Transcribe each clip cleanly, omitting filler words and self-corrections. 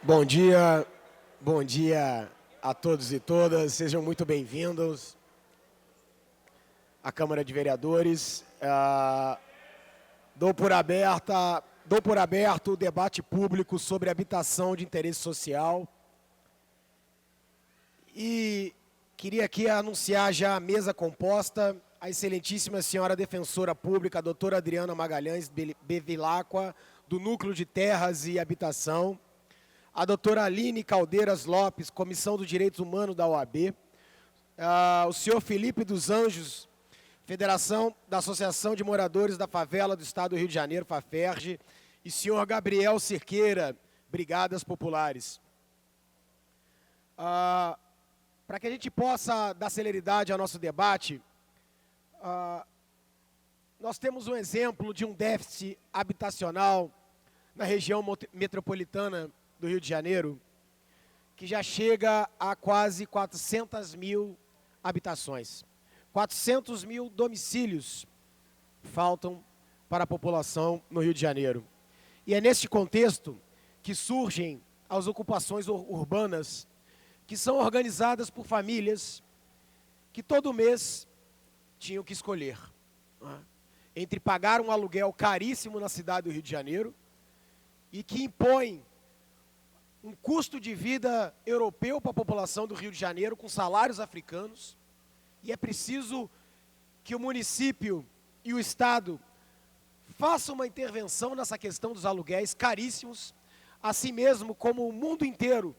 Bom dia a todos e todas, sejam muito bem-vindos à Câmara de Vereadores. Dou por aberto o debate público sobre habitação de interesse social e queria aqui anunciar já a mesa composta, a excelentíssima senhora defensora pública, a doutora Adriana Magalhães Bevilacqua, do Núcleo de Terras e Habitação, a doutora Aline Caldeiras Lopes, Comissão dos Direitos Humanos da OAB, o senhor Felipe dos Anjos, Federação da Associação de Moradores da Favela do Estado do Rio de Janeiro, FAFERJ, e senhor Gabriel Cerqueira, Brigadas Populares. Para que a gente possa dar celeridade ao nosso debate, nós temos um exemplo de um déficit habitacional na região metropolitana do Rio de Janeiro, que já chega a quase 400 mil habitações. 400 mil domicílios faltam para a população no Rio de Janeiro. E é neste contexto que surgem as ocupações urbanas, que são organizadas por famílias que todo mês tinham que escolher entre pagar um aluguel caríssimo na cidade do Rio de Janeiro e que impõe um custo de vida europeu para a população do Rio de Janeiro com salários africanos, e é preciso que o município e o Estado façam uma intervenção nessa questão dos aluguéis caríssimos, assim mesmo como o mundo inteiro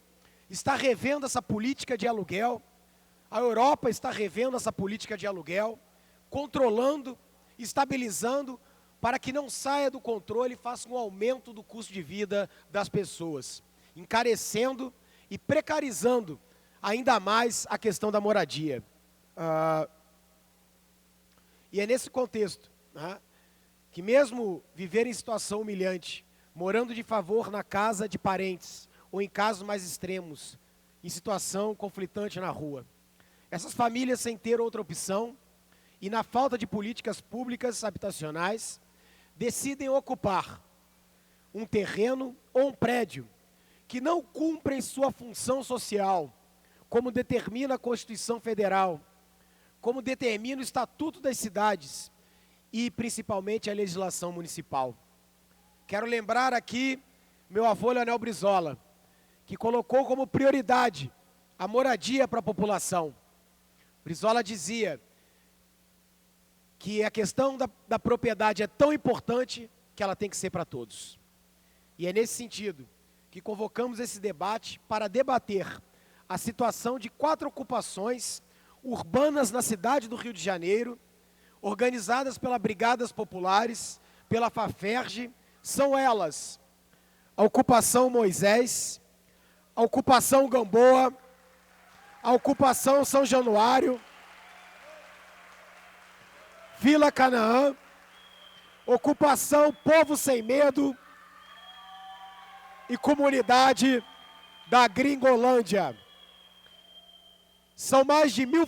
está revendo essa política de aluguel, a Europa está revendo essa política de aluguel, controlando, estabilizando, para que não saia do controle e faça um aumento do custo de vida das pessoas, encarecendo e precarizando ainda mais a questão da moradia. E é nesse contexto que mesmo viver em situação humilhante, morando de favor na casa de parentes, ou em casos mais extremos, em situação conflitante na rua, essas famílias sem ter outra opção e na falta de políticas públicas habitacionais, decidem ocupar um terreno ou um prédio que não cumprem sua função social, como determina a Constituição Federal, como determina o Estatuto das Cidades e, principalmente, a legislação municipal. Quero lembrar aqui meu avô Leonel Brizola, que colocou como prioridade a moradia para a população. Brizola dizia que a questão da propriedade é tão importante que ela tem que ser para todos. E é nesse sentido que convocamos esse debate para debater a situação de 4 ocupações urbanas na cidade do Rio de Janeiro, organizadas pelas Brigadas Populares, pela FAFERJ. São elas a ocupação Moisés, a ocupação Gamboa, a ocupação São Januário, Vila Canaã, ocupação Povo Sem Medo e comunidade da Gringolândia. São mais de 1.000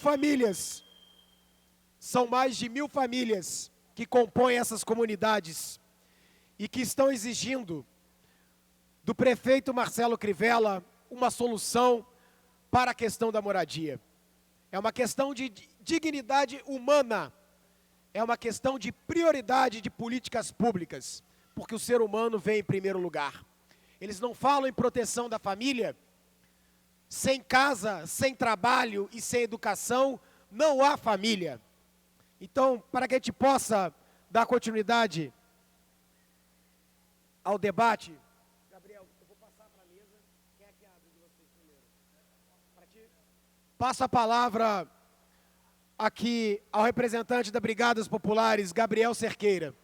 famílias que compõem essas comunidades e que estão exigindo do prefeito Marcelo Crivella uma solução para a questão da moradia. É uma questão de dignidade humana, é uma questão de prioridade de políticas públicas, porque o ser humano vem em primeiro lugar. Eles não falam em proteção da família. Sem casa, sem trabalho e sem educação, não há família. Então, para que a gente possa dar continuidade ao debate, Gabriel, eu vou passar para a mesa. Quem é que abre de vocês primeiro? Para ti? Passo a palavra aqui ao representante da Brigadas Populares, Gabriel Cerqueira.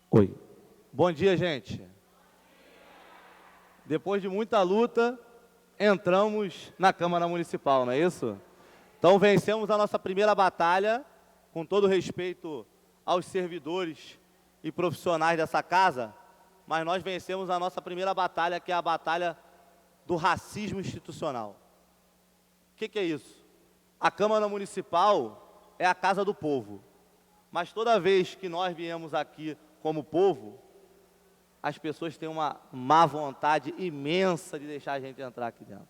Oi. Bom dia, gente. Depois de muita luta, entramos na Câmara Municipal, não é isso? Então, vencemos a nossa primeira batalha, com todo respeito aos servidores e profissionais dessa casa, mas nós vencemos a nossa primeira batalha, que é a batalha do racismo institucional. O que é isso? A Câmara Municipal é a casa do povo, mas toda vez que nós viemos aqui como povo, as pessoas têm uma má vontade imensa de deixar a gente entrar aqui dentro.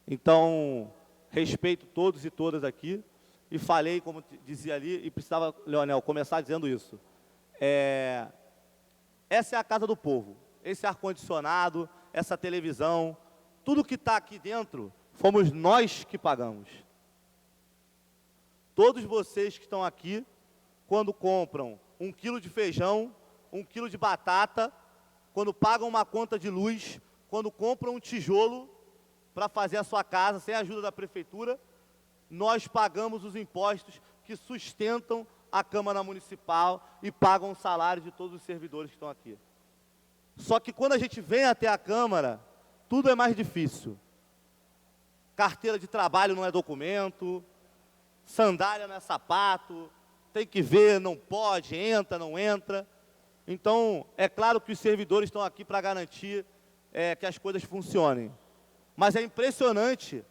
Então, respeito todos e todas aqui, e falei, como dizia ali, e precisava, Leonel, começar dizendo isso. Essa é a casa do povo, esse ar-condicionado, essa televisão, tudo que está aqui dentro, fomos nós que pagamos. Todos vocês que estão aqui, quando compram 1 quilo de feijão, 1 quilo de batata, quando pagam uma conta de luz, quando compram um tijolo para fazer a sua casa, sem a ajuda da prefeitura, nós pagamos os impostos que sustentam a Câmara Municipal e pagam o salário de todos os servidores que estão aqui. Só que quando a gente vem até a Câmara, tudo é mais difícil. Carteira de trabalho não é documento, sandália não é sapato, tem que ver, não pode, entra, não entra. Então, é claro que os servidores estão aqui para garantir que as coisas funcionem. Mas é impressionante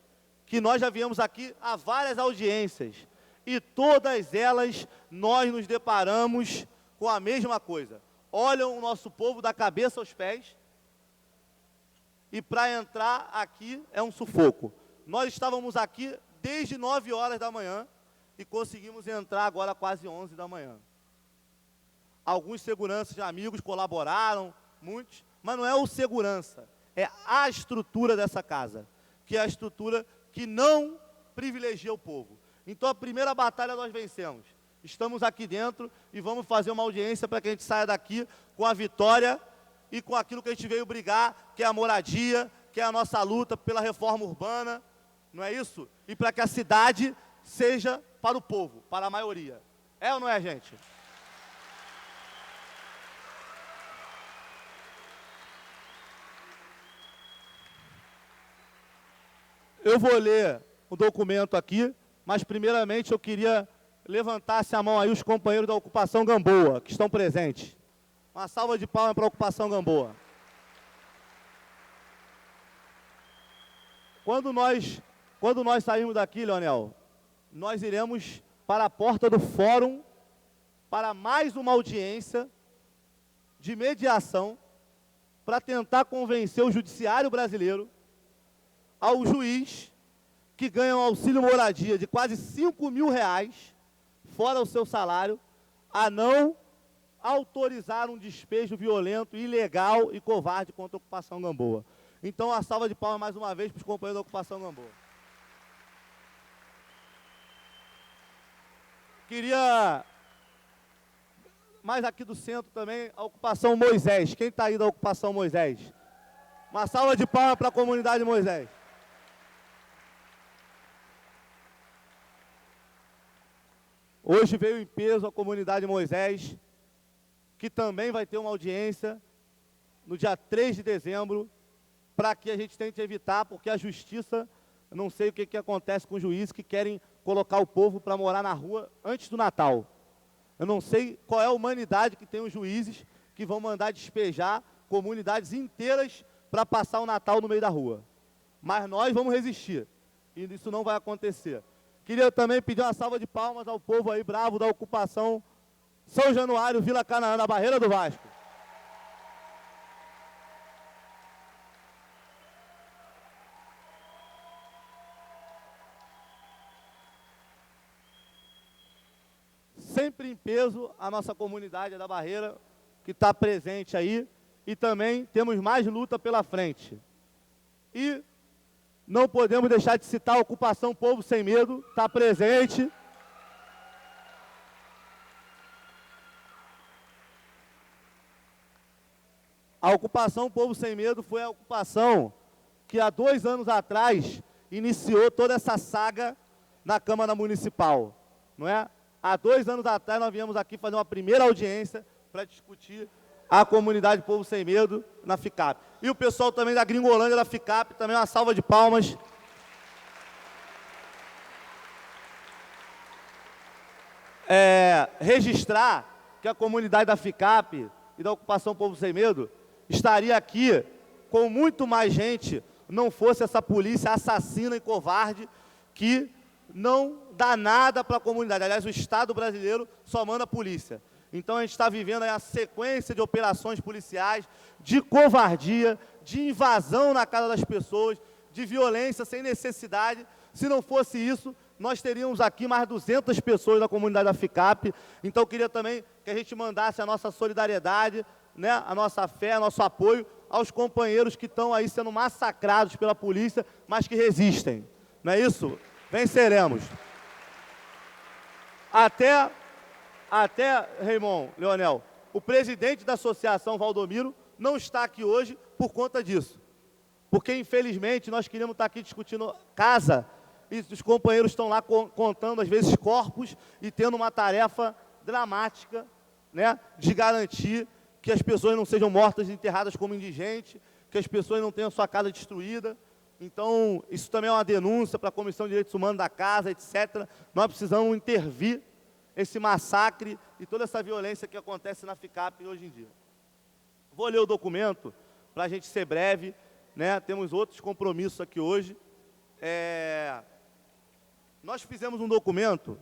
que nós já viemos aqui a várias audiências e todas elas nós nos deparamos com a mesma coisa. Olham o nosso povo da cabeça aos pés e para entrar aqui é um sufoco. Nós estávamos aqui desde 9 horas da manhã e conseguimos entrar agora quase 11 da manhã. Alguns seguranças amigos colaboraram, muitos, mas não é o segurança, é a estrutura dessa casa, que é a estrutura que não privilegia o povo. Então, a primeira batalha nós vencemos. Estamos aqui dentro e vamos fazer uma audiência para que a gente saia daqui com a vitória e com aquilo que a gente veio brigar, que é a moradia, que é a nossa luta pela reforma urbana, não é isso? E para que a cidade seja para o povo, para a maioria. É ou não é, gente? Eu vou ler o documento aqui, mas primeiramente eu queria levantasse a mão aí os companheiros da Ocupação Gamboa, que estão presentes. Uma salva de palmas para a Ocupação Gamboa. Quando nós sairmos daqui, Leonel, nós iremos para a porta do fórum para mais uma audiência de mediação para tentar convencer o judiciário brasileiro ao juiz que ganha um auxílio moradia de quase R$5.000, fora o seu salário, a não autorizar um despejo violento, ilegal e covarde contra a Ocupação Gamboa. Então, a salva de palmas mais uma vez para os companheiros da Ocupação Gamboa. Queria, mais aqui do centro também, a Ocupação Moisés. Quem está aí da Ocupação Moisés? Uma salva de palmas para a comunidade Moisés. Hoje veio em peso a comunidade Moisés, que também vai ter uma audiência no dia 3 de dezembro, para que a gente tente evitar, porque a justiça, eu não sei o que acontece com os juízes que querem colocar o povo para morar na rua antes do Natal. Eu não sei qual é a humanidade que tem os juízes que vão mandar despejar comunidades inteiras para passar o Natal no meio da rua. Mas nós vamos resistir, e isso não vai acontecer. Queria também pedir uma salva de palmas ao povo aí bravo da Ocupação São Januário, Vila Canaã, na Barreira do Vasco. Sempre em peso a nossa comunidade da Barreira, que está presente aí, e também temos mais luta pela frente. E não podemos deixar de citar a Ocupação Povo Sem Medo, está presente. A Ocupação Povo Sem Medo foi a ocupação que há 2 anos atrás iniciou toda essa saga na Câmara Municipal, não é? Há 2 anos atrás nós viemos aqui fazer uma primeira audiência para discutir a comunidade Povo Sem Medo na FICAP. E o pessoal também da Gringolândia da FICAP, também uma salva de palmas. Registrar que a comunidade da FICAP e da Ocupação Povo Sem Medo estaria aqui com muito mais gente, não fosse essa polícia assassina e covarde que não dá nada para a comunidade. Aliás, o Estado brasileiro só manda a polícia. Então a gente está vivendo aí a sequência de operações policiais, de covardia, de invasão na casa das pessoas, de violência sem necessidade. Se não fosse isso, nós teríamos aqui mais 200 pessoas da comunidade da FICAP. Então eu queria também que a gente mandasse a nossa solidariedade, né, a nossa fé, nosso apoio aos companheiros que estão aí sendo massacrados pela polícia, mas que resistem. Não é isso? Venceremos. Até Raimon, Leonel, o presidente da associação, Valdomiro, não está aqui hoje por conta disso. Porque, infelizmente, nós queríamos estar aqui discutindo casa e os companheiros estão lá contando, às vezes, corpos e tendo uma tarefa dramática, né, de garantir que as pessoas não sejam mortas e enterradas como indigentes, que as pessoas não tenham sua casa destruída. Então, isso também é uma denúncia para a Comissão de Direitos Humanos da Casa, etc. Nós precisamos intervir esse massacre e toda essa violência que acontece na FICAP hoje em dia. Vou ler o documento para a gente ser breve, né? Temos outros compromissos aqui hoje. Nós fizemos um documento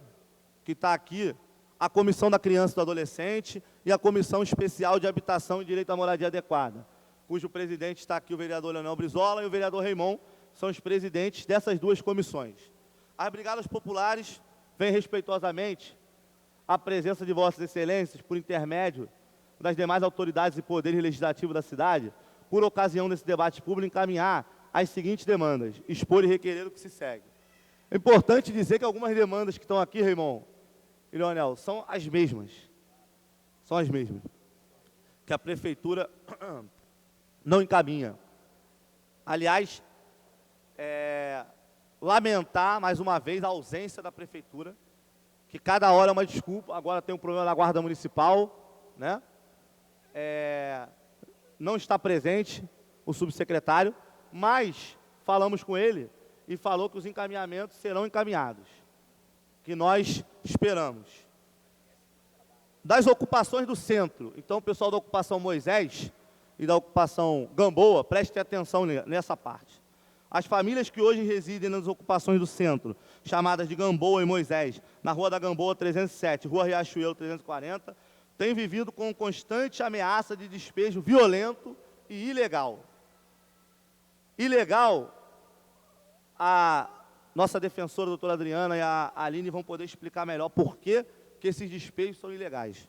que está aqui, a Comissão da Criança e do Adolescente e a Comissão Especial de Habitação e Direito à Moradia Adequada, cujo presidente está aqui, o vereador Leonel Brizola, e o vereador Raimon, são os presidentes dessas duas comissões. As Brigadas Populares vêm respeitosamente à presença de Vossas Excelências, por intermédio das demais autoridades e poderes legislativos da cidade, por ocasião desse debate público, encaminhar as seguintes demandas, expor e requerer o que se segue. É importante dizer que algumas demandas que estão aqui, Raimon e Leonel, são as mesmas. São as mesmas. Que a Prefeitura não encaminha. Aliás, lamentar, mais uma vez, a ausência da Prefeitura, que cada hora é uma desculpa. Agora tem um problema na Guarda Municipal, né? Não está presente o subsecretário, mas falamos com ele e falou que os encaminhamentos serão encaminhados, que nós esperamos. Das ocupações do centro, então o pessoal da ocupação Moisés e da ocupação Gamboa, prestem atenção nessa parte. As famílias que hoje residem nas ocupações do centro, chamadas de Gamboa e Moisés, na Rua da Gamboa 307, Rua Riachuelo 340, têm vivido com constante ameaça de despejo violento e ilegal. Ilegal, a nossa defensora, a doutora Adriana, e a Aline vão poder explicar melhor por que esses despejos são ilegais.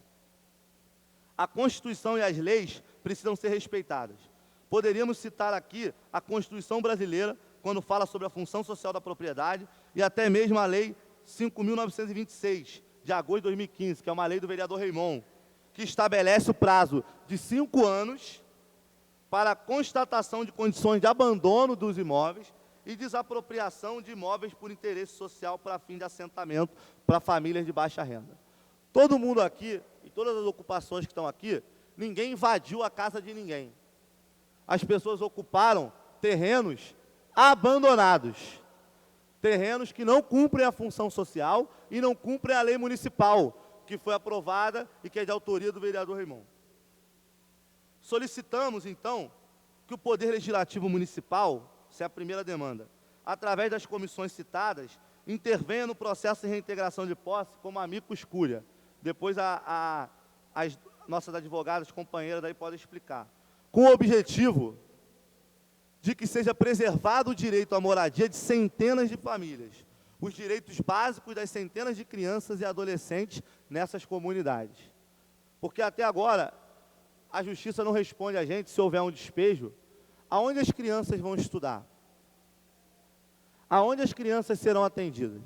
A Constituição e as leis precisam ser respeitadas. Poderíamos citar aqui a Constituição brasileira, quando fala sobre a função social da propriedade, e até mesmo a Lei 5.926, de agosto de 2015, que é uma lei do vereador Raimon, que estabelece o prazo de 5 anos para a constatação de condições de abandono dos imóveis e desapropriação de imóveis por interesse social para fim de assentamento para famílias de baixa renda. Todo mundo aqui, e todas as ocupações que estão aqui, ninguém invadiu a casa de ninguém. As pessoas ocuparam terrenos abandonados, terrenos que não cumprem a função social e não cumprem a lei municipal, que foi aprovada e que é de autoria do vereador Raimon. Solicitamos, então, que o Poder Legislativo Municipal, essa é a primeira demanda, através das comissões citadas, intervenha no processo de reintegração de posse como amicus curia. Depois as nossas advogadas, companheiras, daí podem explicar. Com o objetivo de que seja preservado o direito à moradia de centenas de famílias, os direitos básicos das centenas de crianças e adolescentes nessas comunidades. Porque até agora, a Justiça não responde a gente, se houver um despejo, aonde as crianças vão estudar? Aonde as crianças serão atendidas?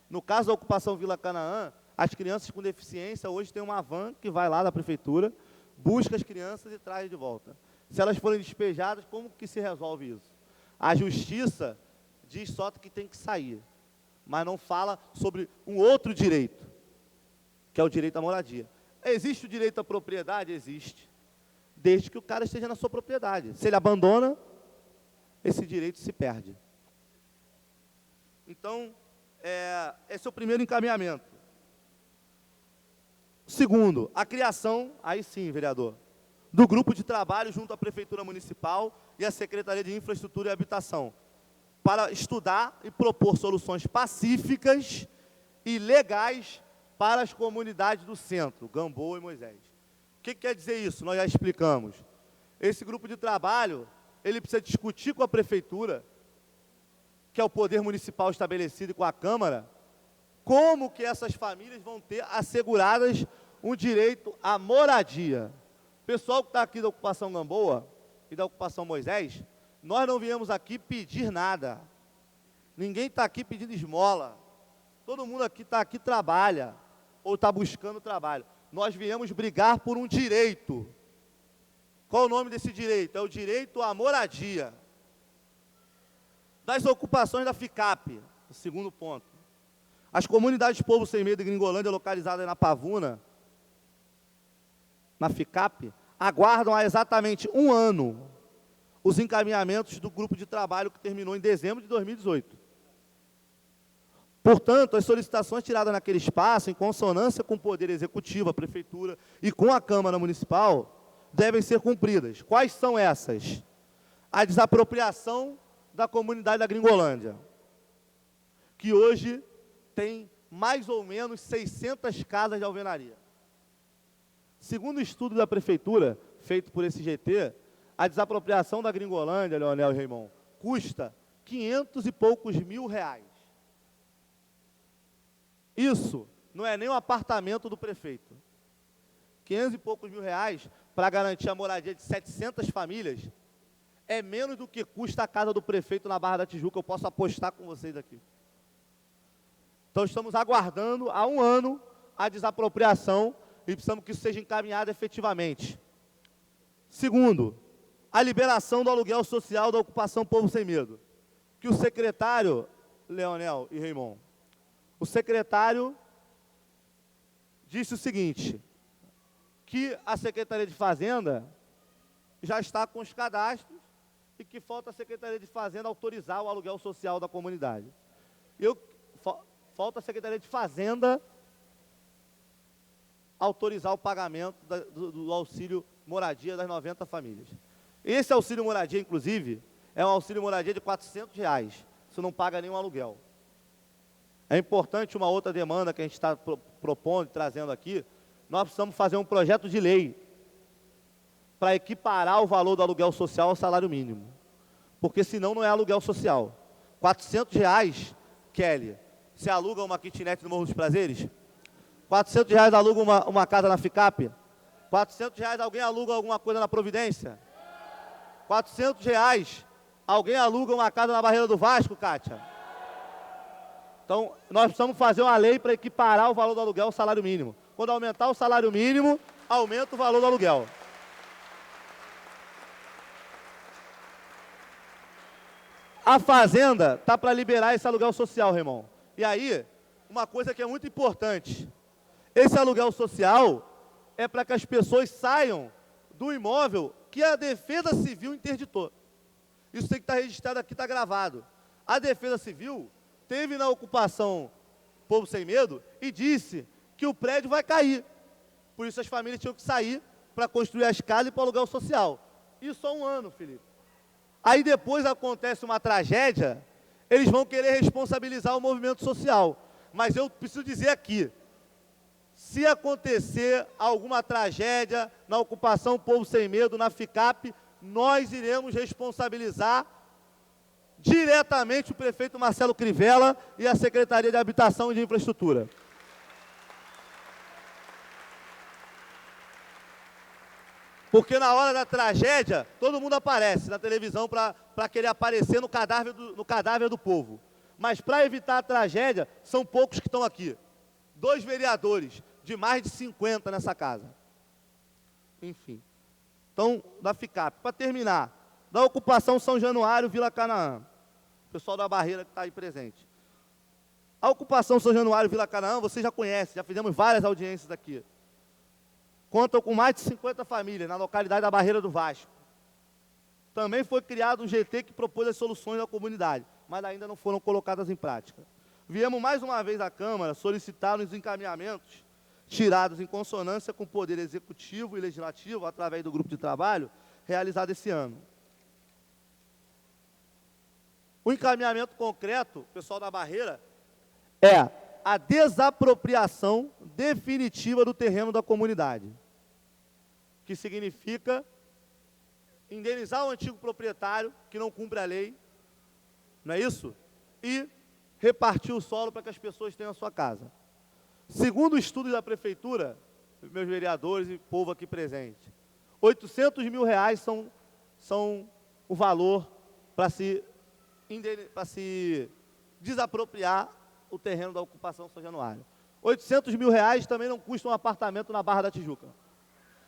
No caso da ocupação Vila Canaã, as crianças com deficiência hoje têm uma van que vai lá da prefeitura, busca as crianças e traz de volta. Se elas forem despejadas, como que se resolve isso? A Justiça diz só que tem que sair, mas não fala sobre um outro direito, que é o direito à moradia. Existe o direito à propriedade? Existe. Desde que o cara esteja na sua propriedade. Se ele abandona, esse direito se perde. Então, esse é o primeiro encaminhamento. Segundo, a criação, aí sim, vereador, do grupo de trabalho junto à Prefeitura Municipal e à Secretaria de Infraestrutura e Habitação, para estudar e propor soluções pacíficas e legais para as comunidades do centro, Gamboa e Moisés. O que quer dizer isso? Nós já explicamos. Esse grupo de trabalho, ele precisa discutir com a prefeitura, que é o poder municipal estabelecido com a Câmara, como que essas famílias vão ter asseguradas um direito à moradia. O pessoal que está aqui da ocupação Gamboa e da ocupação Moisés, nós não viemos aqui pedir nada. Ninguém está aqui pedindo esmola. Todo mundo aqui está aqui trabalha, ou está buscando trabalho. Nós viemos brigar por um direito. Qual o nome desse direito? É o direito à moradia. Das ocupações da FICAP, o segundo ponto. As comunidades Povo Sem Medo e Gringolândia, localizadas na Pavuna, na FICAP, aguardam há exatamente um ano os encaminhamentos do grupo de trabalho que terminou em dezembro de 2018. Portanto, as solicitações tiradas naquele espaço, em consonância com o Poder Executivo, a Prefeitura e com a Câmara Municipal, devem ser cumpridas. Quais são essas? A desapropriação da comunidade da Gringolândia, que hoje tem mais ou menos 600 casas de alvenaria. Segundo o estudo da Prefeitura, feito por esse GT, a desapropriação da Gringolândia, Leonel e Raimon, custa 500 e poucos mil reais. Isso não é nem um apartamento do prefeito. 500 e poucos mil reais para garantir a moradia de 700 famílias é menos do que custa a casa do prefeito na Barra da Tijuca. Eu posso apostar com vocês aqui. Então estamos aguardando há um ano a desapropriação e precisamos que isso seja encaminhado efetivamente. Segundo, a liberação do aluguel social da ocupação Povo Sem Medo, que o secretário, Leonel e Raimon, o secretário disse o seguinte, que a Secretaria de Fazenda já está com os cadastros e que falta a Secretaria de Fazenda autorizar o aluguel social da comunidade. Falta a Secretaria de Fazenda autorizar o pagamento do auxílio moradia das 90 famílias. Esse auxílio moradia, inclusive, é um auxílio moradia de R$400. Você não paga nenhum aluguel. É importante uma outra demanda que a gente está propondo e trazendo aqui. Nós precisamos fazer um projeto de lei para equiparar o valor do aluguel social ao salário mínimo. Porque senão não é aluguel social. R$400, Kelly, você aluga uma kitnet no Morro dos Prazeres? R$400 aluga uma casa na FICAP? R$400 alguém aluga alguma coisa na Providência? R$400 alguém aluga uma casa na Barreira do Vasco, Kátia? Então, nós precisamos fazer uma lei para equiparar o valor do aluguel ao salário mínimo. Quando aumentar o salário mínimo, aumenta o valor do aluguel. A Fazenda está para liberar esse aluguel social, Raimon. E aí, uma coisa que é muito importante. Esse aluguel social é para que as pessoas saiam do imóvel que a Defesa Civil interditou. Isso tem que estar registrado aqui, está gravado. A Defesa Civil teve na ocupação Povo Sem Medo e disse que o prédio vai cair. Por isso as famílias tinham que sair para construir as casas e para o aluguel social. Isso há um ano, Felipe. Aí depois acontece uma tragédia, eles vão querer responsabilizar o movimento social. Mas eu preciso dizer aqui, se acontecer alguma tragédia na ocupação Povo Sem Medo, na FICAP, nós iremos responsabilizar diretamente o prefeito Marcelo Crivella e a Secretaria de Habitação e de Infraestrutura. Porque na hora da tragédia, todo mundo aparece na televisão para querer aparecer no cadáver do povo. Mas para evitar a tragédia, são poucos que estão aqui. 2 vereadores, de mais de 50 nessa casa. Enfim. Então, da FICAP. Para terminar, da ocupação São Januário, Vila Canaã. O pessoal da Barreira que está aí presente. A ocupação São Januário, Vila Canaã, você já conhece, já fizemos várias audiências aqui. Contam com mais de 50 famílias na localidade da Barreira do Vasco. Também foi criado um GT que propôs as soluções da comunidade, mas ainda não foram colocadas em prática. Viemos mais uma vez à Câmara solicitar os encaminhamentos tirados em consonância com o Poder Executivo e Legislativo, através do grupo de trabalho, realizado esse ano. O encaminhamento concreto, pessoal da Barreira, é a desapropriação definitiva do terreno da comunidade, que significa indenizar o antigo proprietário que não cumpre a lei, não é isso? E repartir o solo para que as pessoas tenham a sua casa. Segundo o estudo da prefeitura, meus vereadores e povo aqui presente, R$800 mil são o valor para se desapropriar o terreno da ocupação São Januário. R$800 mil também não custa um apartamento na Barra da Tijuca.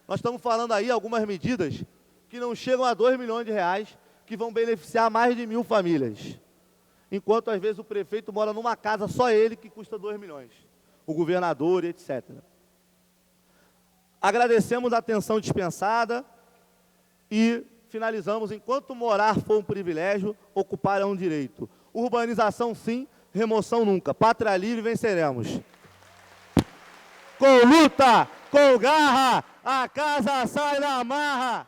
Nós estamos falando aí algumas medidas que não chegam a R$2 milhões, que vão beneficiar mais de 1.000 famílias. Enquanto, às vezes, o prefeito mora numa casa, só ele, que custa R$2 milhões. O governador, etc. Agradecemos a atenção dispensada e finalizamos: enquanto morar for um privilégio, ocupar é um direito. Urbanização sim, remoção nunca. Pátria livre, venceremos. Com luta, com garra, a casa sai na marra.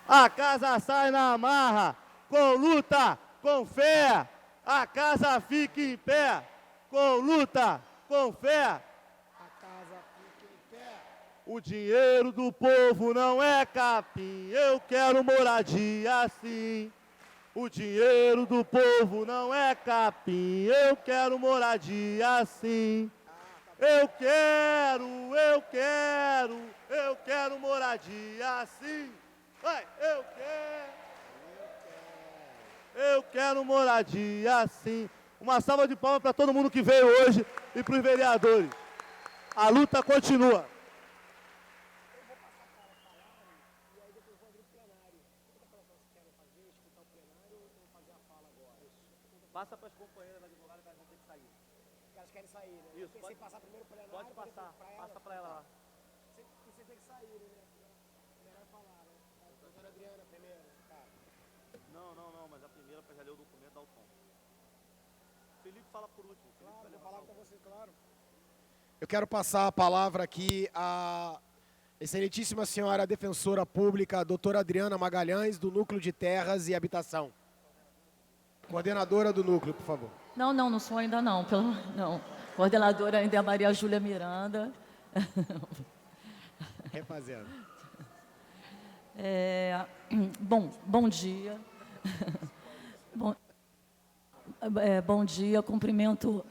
A casa sai na marra. Com luta, com fé, a casa fica em pé. Com luta, com fé, A casa fica em pé. o dinheiro do povo não é capim. Eu quero moradia assim. O dinheiro do povo não é capim. Eu quero moradia assim. Eu quero moradia assim. Vai, eu quero moradia assim. Uma salva de palmas para todo mundo que veio hoje e para os vereadores. A luta continua. Passa para as companheiras advogadas que elas vão ter que sair. Elas querem sair, né? Isso, Pensei pode- em passar primeiro o plenário. Pode passar, passa para ela lá. Você tem que sair, né? Melhor falar, né? Doutora Adriana, primeiro, cara. Não, mas a primeira para já ler o documento dá o tom. Felipe fala por último. Claro, vou falar com você, claro. Eu quero passar a palavra aqui à excelentíssima senhora defensora pública, doutora Adriana Magalhães, do Núcleo de Terras e Habitação. Coordenadora do núcleo, por favor. Não sou ainda não. Não. Coordenadora ainda é a Maria Júlia Miranda. Refazendo. Bom dia. Bom dia, cumprimento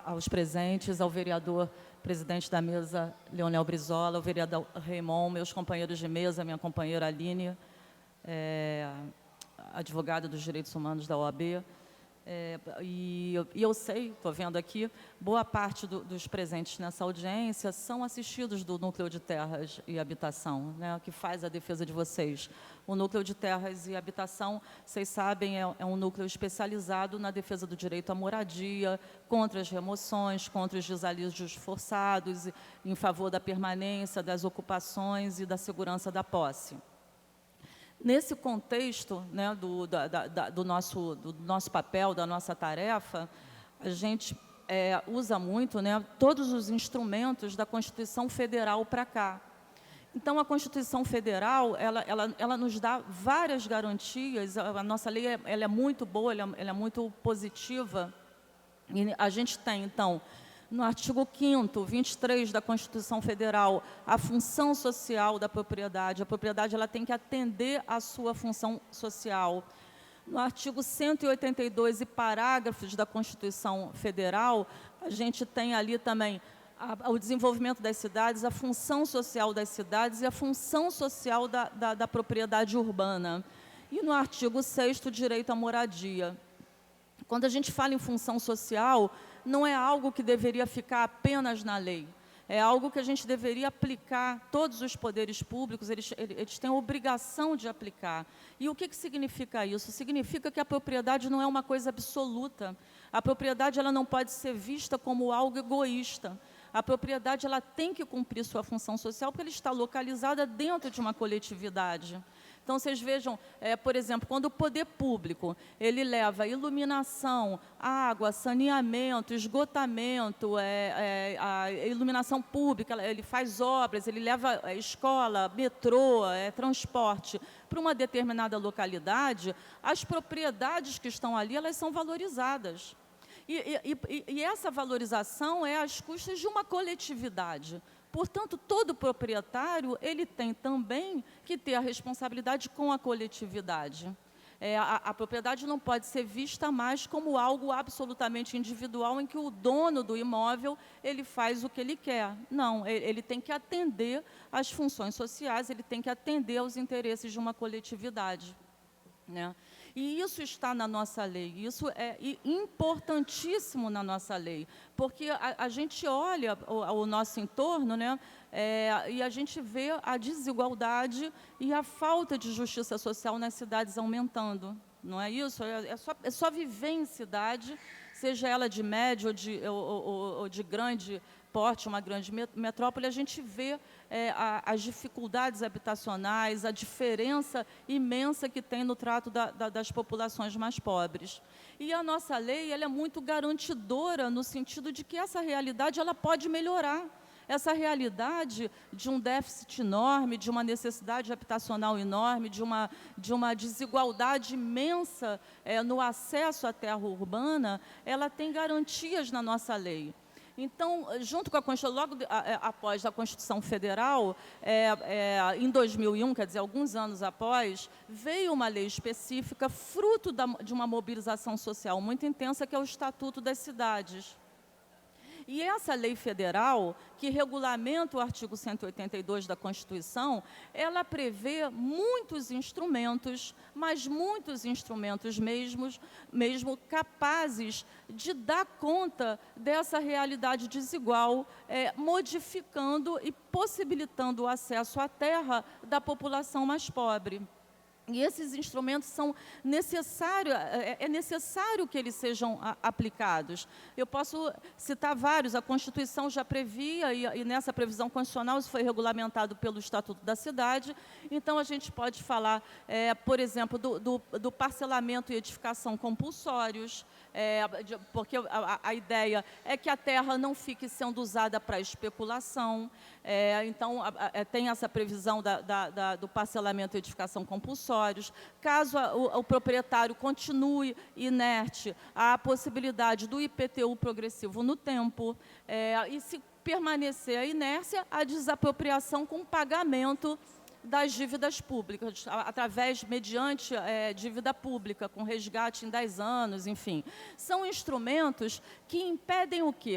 aos presentes, ao vereador presidente da mesa, Leonel Brizola, ao vereador Raymond, meus companheiros de mesa, minha companheira Aline, advogada dos direitos humanos da OAB. E eu sei, estou vendo aqui, boa parte dos presentes nessa audiência são assistidos do Núcleo de Terras e Habitação, né, que faz a defesa de vocês. O Núcleo de Terras e Habitação, vocês sabem, é um núcleo especializado na defesa do direito à moradia, contra as remoções, contra os desalojos forçados, em favor da permanência, das ocupações e da segurança da posse. Nesse contexto, né, do nosso papel, da nossa tarefa, a gente usa muito, né, todos os instrumentos da Constituição Federal para cá. Então, a Constituição Federal, ela nos dá várias garantias, a nossa lei ela é muito boa, ela é muito positiva, e a gente tem, então, no artigo 5º, 23 da Constituição Federal, a função social da propriedade. A propriedade ela tem que atender à sua função social. No artigo 182 e parágrafos da Constituição Federal, a gente tem ali também o desenvolvimento das cidades, a função social das cidades e a função social da propriedade urbana. E no artigo 6º, o direito à moradia. Quando a gente fala em função social, não é algo que deveria ficar apenas na lei. É algo que a gente deveria aplicar, todos os poderes públicos, eles têm a obrigação de aplicar. E o que significa isso? Significa que a propriedade não é uma coisa absoluta. A propriedade ela não pode ser vista como algo egoísta. A propriedade ela tem que cumprir sua função social porque ela está localizada dentro de uma coletividade. Então, vocês vejam, por exemplo, quando o poder público, ele leva iluminação, água, saneamento, esgotamento, a iluminação pública, ele faz obras, ele leva escola, metrô, transporte para uma determinada localidade, as propriedades que estão ali, elas são valorizadas. E essa valorização é às custas de uma coletividade. Portanto, todo proprietário, ele tem também que ter a responsabilidade com a coletividade. A propriedade não pode ser vista mais como algo absolutamente individual, em que o dono do imóvel, ele faz o que ele quer. Não, ele tem que atender às funções sociais, ele tem que atender aos interesses de uma coletividade, né? E isso está na nossa lei, isso é importantíssimo na nossa lei, porque a gente olha o nosso entorno, né, e a gente vê a desigualdade e a falta de justiça social nas cidades aumentando, não é isso? É só viver em cidade, seja ela de médio ou de grande porte, uma grande metrópole, a gente vê as dificuldades habitacionais, a diferença imensa que tem no trato das populações mais pobres. E a nossa lei, ela é muito garantidora no sentido de que essa realidade ela pode melhorar. Essa realidade de um déficit enorme, de uma necessidade habitacional enorme, de uma desigualdade imensa no acesso à terra urbana, ela tem garantias na nossa lei. Então, junto com a Constituição, logo após a Constituição Federal, em 2001, quer dizer, alguns anos após, veio uma lei específica, fruto de uma mobilização social muito intensa, que é o Estatuto das Cidades. E essa lei federal, que regulamenta o artigo 182 da Constituição, ela prevê muitos instrumentos, mas muitos instrumentos mesmo capazes de dar conta dessa realidade desigual, modificando e possibilitando o acesso à terra da população mais pobre. E esses instrumentos são necessários, é necessário que eles sejam aplicados. Eu posso citar vários, a Constituição já previa, e nessa previsão constitucional isso foi regulamentado pelo Estatuto da Cidade. Então, a gente pode falar, por exemplo, do parcelamento e edificação compulsórios, porque a ideia é que a terra não fique sendo usada para especulação. Então, tem essa previsão do parcelamento e edificação compulsórios. Caso o proprietário continue inerte, há a possibilidade do IPTU progressivo no tempo, e se permanecer a inércia, a desapropriação com pagamento das dívidas públicas, mediante dívida pública, com resgate em 10 anos, enfim. São instrumentos que impedem o quê?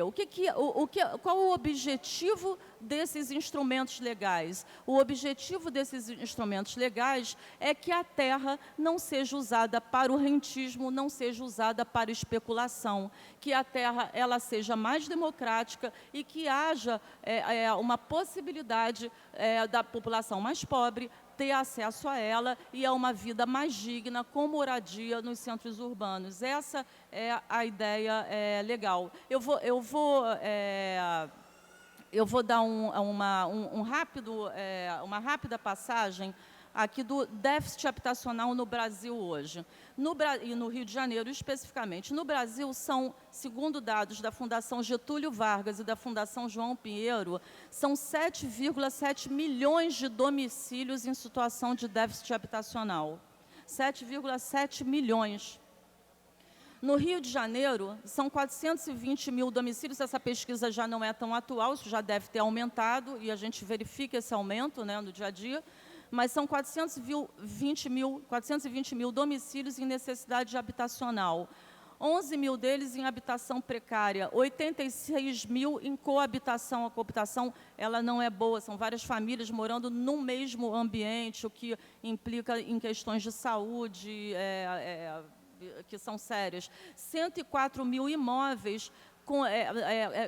Qual o objetivo desses instrumentos legais? O objetivo desses instrumentos legais é que a terra não seja usada para o rentismo, não seja usada para especulação, que a terra ela seja mais democrática e que haja uma possibilidade da população mais pobre ter acesso a ela e a uma vida mais digna, com moradia nos centros urbanos. Essa é a ideia legal. Eu vou dar uma rápida passagem aqui do déficit habitacional no Brasil hoje. E no Rio de Janeiro, especificamente. No Brasil, segundo dados da Fundação Getúlio Vargas e da Fundação João Pinheiro, são 7,7 milhões de domicílios em situação de déficit habitacional. 7,7 milhões. No Rio de Janeiro, são 420 mil domicílios, essa pesquisa já não é tão atual, isso já deve ter aumentado, e a gente verifica esse aumento, né, no dia a dia, mas são 420 mil domicílios em necessidade habitacional. 11 mil deles em habitação precária, 86 mil em coabitação. A coabitação ela não é boa, são várias famílias morando no mesmo ambiente, o que implica em questões de saúde, que são sérias. 104 mil imóveis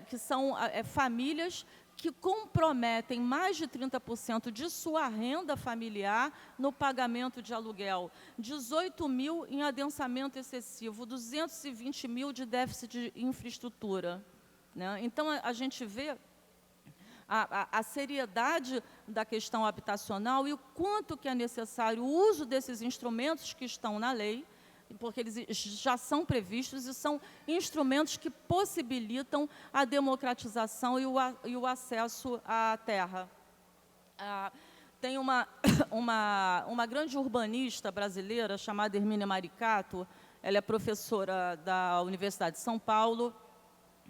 que são famílias que comprometem mais de 30% de sua renda familiar no pagamento de aluguel, 18 mil em adensamento excessivo, 220 mil de déficit de infraestrutura, né? Então, a gente vê a seriedade da questão habitacional e o quanto que é necessário o uso desses instrumentos que estão na lei, porque eles já são previstos e são instrumentos que possibilitam a democratização e o acesso à terra. Tem uma grande urbanista brasileira chamada Hermínia Maricato. Ela é professora da Universidade de São Paulo,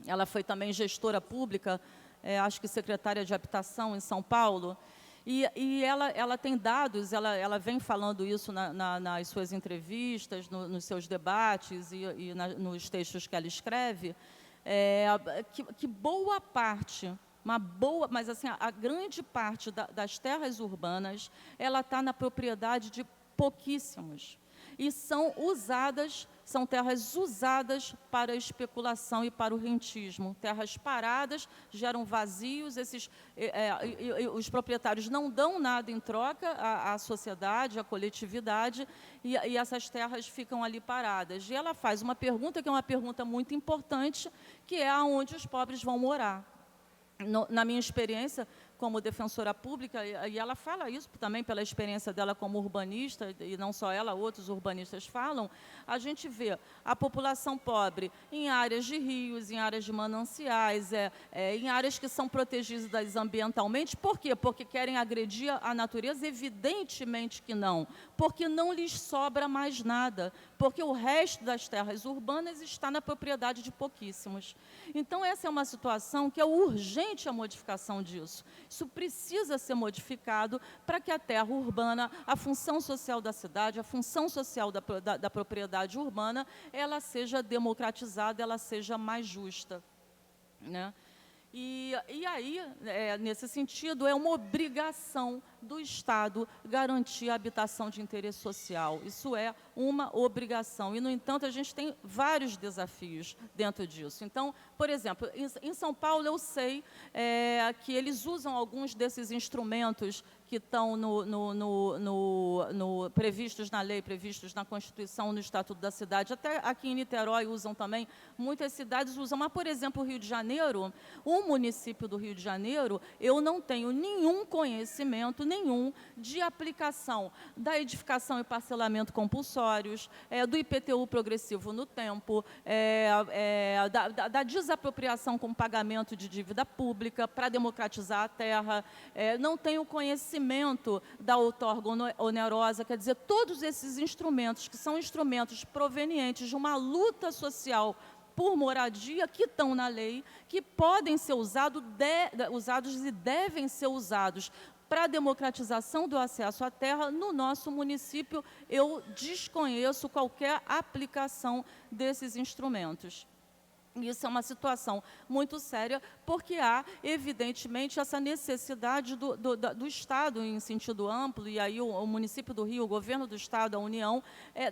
ela foi também gestora pública, acho que secretária de habitação em São Paulo, e ela tem dados, ela vem falando isso nas suas entrevistas, nos seus debates e nos textos que ela escreve, que boa parte, mas assim, a grande parte das terras urbanas, ela está na propriedade de pouquíssimos. E são terras usadas para especulação e para o rentismo. Terras paradas, geram vazios, os proprietários não dão nada em troca à sociedade, à coletividade, e essas terras ficam ali paradas. E ela faz uma pergunta, que é uma pergunta muito importante, que é aonde os pobres vão morar. Na minha experiência como defensora pública, e ela fala isso também pela experiência dela como urbanista, e não só ela, outros urbanistas falam, a gente vê a população pobre em áreas de rios, em áreas de mananciais, em áreas que são protegidas ambientalmente. Por quê? Porque querem agredir a natureza? Evidentemente que não, porque não lhes sobra mais nada, porque o resto das terras urbanas está na propriedade de pouquíssimos. Então, essa é uma situação que é urgente a modificação disso. Isso precisa ser modificado para que a terra urbana, a função social da cidade, a função social da propriedade urbana, ela seja democratizada, ela seja mais justa, né? E aí, nesse sentido, é uma obrigação do Estado garantir a habitação de interesse social. Isso é uma obrigação. E, no entanto, a gente tem vários desafios dentro disso. Então, por exemplo, em São Paulo, eu sei que eles usam alguns desses instrumentos que estão previstos na lei, previstos na Constituição, no Estatuto da Cidade. Até aqui em Niterói usam também, muitas cidades usam. Mas, por exemplo, o Rio de Janeiro, o município do Rio de Janeiro, eu não tenho nenhum conhecimento, nenhum, de aplicação da edificação e parcelamento compulsórios, do IPTU progressivo no tempo, da desapropriação com pagamento de dívida pública para democratizar a terra, não tenho conhecimento da outorga onerosa, quer dizer, todos esses instrumentos, que são instrumentos provenientes de uma luta social por moradia, que estão na lei, que podem ser usados e devem ser usados para a democratização do acesso à terra. No nosso município, eu desconheço qualquer aplicação desses instrumentos. Isso é uma situação muito séria, porque há, evidentemente, essa necessidade do Estado, em sentido amplo, e aí o município do Rio, o governo do Estado, a União,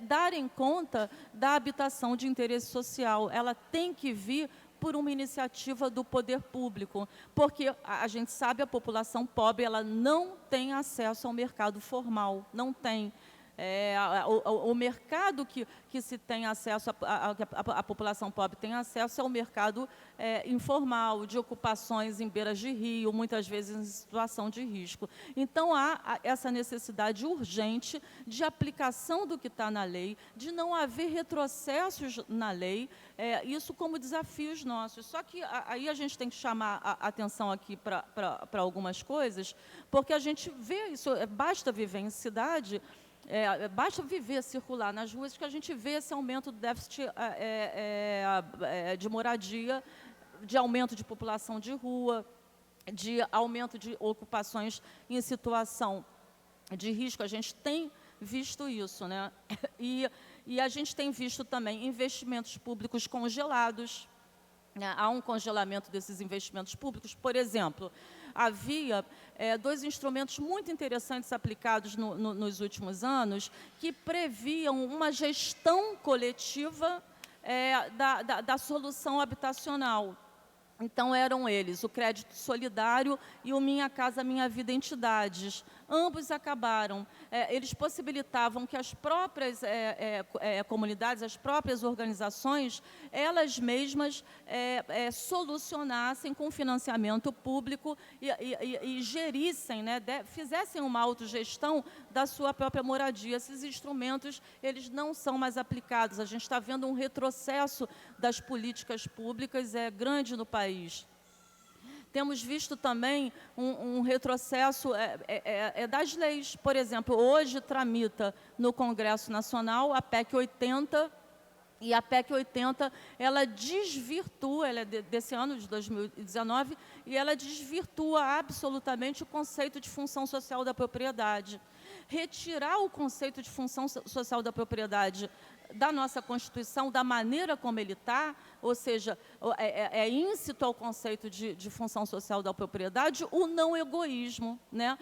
darem conta da habitação de interesse social. Ela tem que vir por uma iniciativa do poder público, porque a gente sabe, a população pobre, ela não tem acesso ao mercado formal, não tem. O mercado que se tem acesso, a população pobre tem acesso, é o mercado informal, de ocupações em beiras de rio, muitas vezes em situação de risco. Então, há essa necessidade urgente de aplicação do que está na lei, de não haver retrocessos na lei, isso como desafios nossos. Só que aí a gente tem que chamar a atenção aqui para algumas coisas, porque a gente vê isso, basta viver em cidade, basta viver, circular nas ruas, que a gente vê esse aumento do déficit de moradia, de aumento de população de rua, de aumento de ocupações em situação de risco. A gente tem visto isso, né? E a gente tem visto também investimentos públicos congelados. Há um congelamento desses investimentos públicos. Por exemplo, havia dois instrumentos muito interessantes aplicados nos últimos anos, que previam uma gestão coletiva da solução habitacional. Então, eram eles, o crédito solidário e o Minha Casa Minha Vida Entidades, ambos acabaram. Eles possibilitavam que as próprias comunidades, as próprias organizações, elas mesmas solucionassem com financiamento público e gerissem, né, fizessem uma autogestão da sua própria moradia. Esses instrumentos, eles não são mais aplicados. A gente está vendo um retrocesso das políticas públicas grande no país. Temos visto também um retrocesso das leis. Por exemplo, hoje tramita no Congresso Nacional a PEC 80, e a PEC 80, ela desvirtua, ela é desse ano, de 2019, e ela desvirtua absolutamente o conceito de função social da propriedade. Retirar o conceito de função social da propriedade da nossa Constituição, da maneira como ele está, ou seja, íncito ao conceito de função social da propriedade o não egoísmo, né?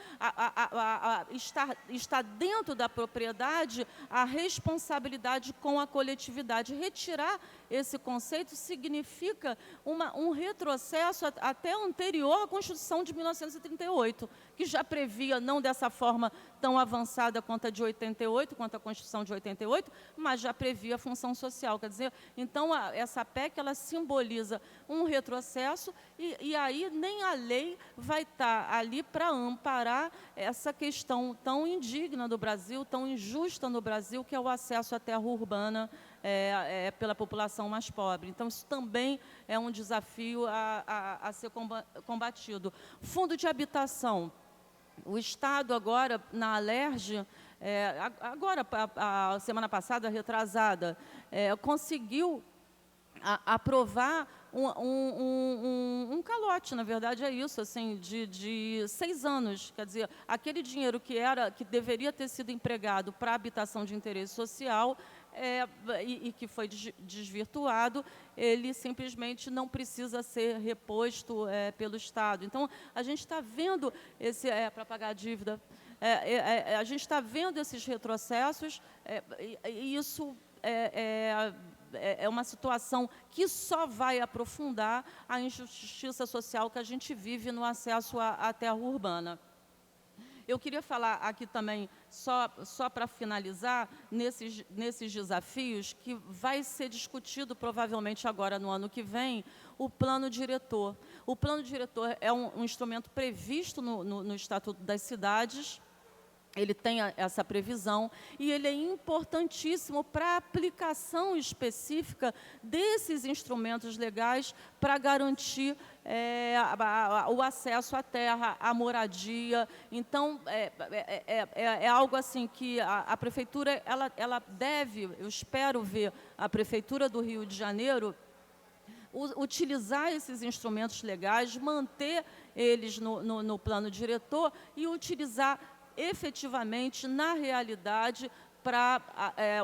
Está dentro da propriedade a responsabilidade com a coletividade. Retirar esse conceito significa um retrocesso até anterior à Constituição de 1938, que já previa, não dessa forma tão avançada quanto a de 88, quanto a Constituição de 88, mas já previa a função social. Quer dizer, então, essa PEC, ela simboliza um retrocesso e aí nem a lei vai estar ali para amparar essa questão tão indigna do Brasil, tão injusta no Brasil, que é o acesso à terra urbana pela população mais pobre. Então, isso também é um desafio a ser combatido. Fundo de habitação. O Estado agora, na Alerj, agora, a semana passada, retrasada, conseguiu aprovar um calote, na verdade é isso, assim, de 6 anos. Quer dizer, aquele dinheiro que deveria ter sido empregado para habitação de interesse social e que foi desvirtuado, ele simplesmente não precisa ser reposto pelo Estado. Então, a gente está vendo para pagar a dívida, a gente está vendo esses retrocessos, e isso é uma situação que só vai aprofundar a injustiça social que a gente vive no acesso à terra urbana. Eu queria falar aqui também, só para finalizar, nesses desafios, que vai ser discutido provavelmente agora no ano que vem, o plano diretor. O plano diretor é um instrumento previsto no Estatuto das Cidades. Ele tem essa previsão e ele é importantíssimo para a aplicação específica desses instrumentos legais para garantir o acesso à terra, à moradia. Então, é algo assim que a Prefeitura, ela deve, eu espero ver a Prefeitura do Rio de Janeiro utilizar esses instrumentos legais, manter eles no plano diretor e utilizar efetivamente, na realidade, para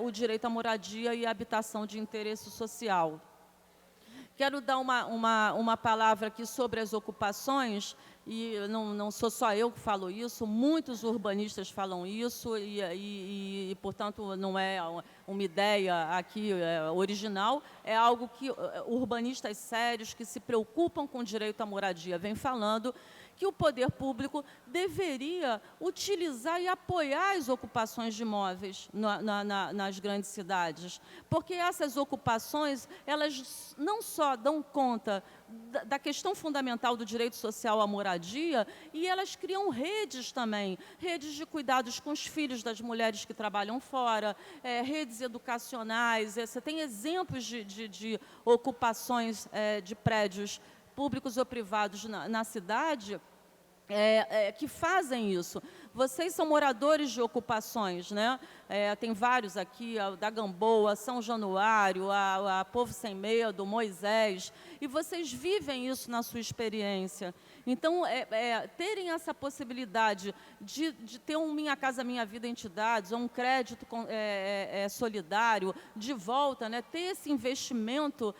o direito à moradia e habitação de interesse social. Quero dar uma palavra aqui sobre as ocupações, e não sou só eu que falo isso, muitos urbanistas falam isso, e portanto, não é uma ideia aqui original, é algo que urbanistas sérios que se preocupam com o direito à moradia vêm falando, que o poder público deveria utilizar e apoiar as ocupações de imóveis nas grandes cidades, porque essas ocupações, elas não só dão conta da questão fundamental do direito social à moradia, e elas criam redes também, redes de cuidados com os filhos das mulheres que trabalham fora, redes educacionais. Você tem exemplos de ocupações de prédios públicos ou privados na cidade, que fazem isso. Vocês são moradores de ocupações, né? Tem vários aqui, da Gamboa, São Januário, a Povo Sem Medo, Moisés, e vocês vivem isso na sua experiência. Então, terem essa possibilidade de ter um Minha Casa Minha Vida Entidades, ou um crédito solidário de volta, né? Ter esse investimento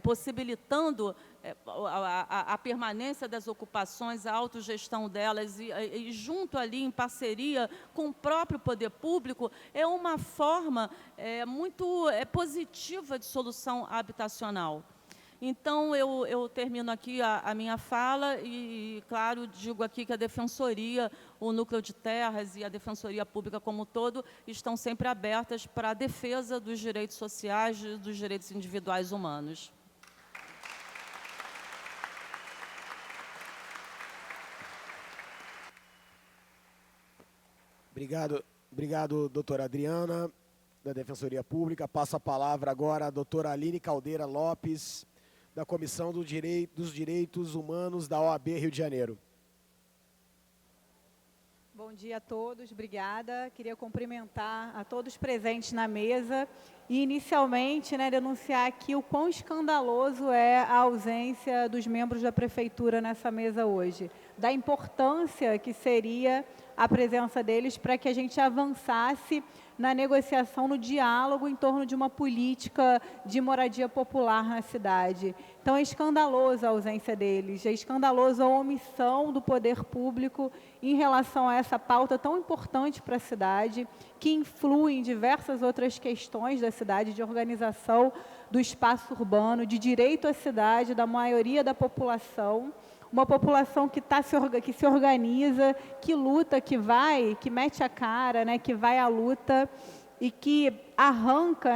possibilitando a permanência das ocupações, a autogestão delas e junto ali, em parceria com o próprio poder público, é uma forma muito positiva de solução habitacional. Então, eu termino aqui a minha fala e, claro, digo aqui que a Defensoria, o Núcleo de Terras e a Defensoria Pública como um todo estão sempre abertas para a defesa dos direitos sociais e dos direitos individuais humanos. Obrigado, doutora Adriana, da Defensoria Pública. Passo a palavra agora à doutora Aline Caldeira Lopes, da Comissão dos Direitos Humanos da OAB Rio de Janeiro. Bom dia a todos, obrigada. Queria cumprimentar a todos presentes na mesa e, inicialmente, denunciar aqui o quão escandaloso é a ausência dos membros da Prefeitura nessa mesa hoje, da importância que seria a presença deles para que a gente avançasse na negociação, no diálogo em torno de uma política de moradia popular na cidade. Então, é escandaloso a ausência deles, é escandaloso a omissão do poder público em relação a essa pauta tão importante para a cidade, que influi em diversas outras questões da cidade, de organização do espaço urbano, de direito à cidade, da maioria da população, uma população que se organiza, que luta, que mete a cara, que vai à luta e que arranca,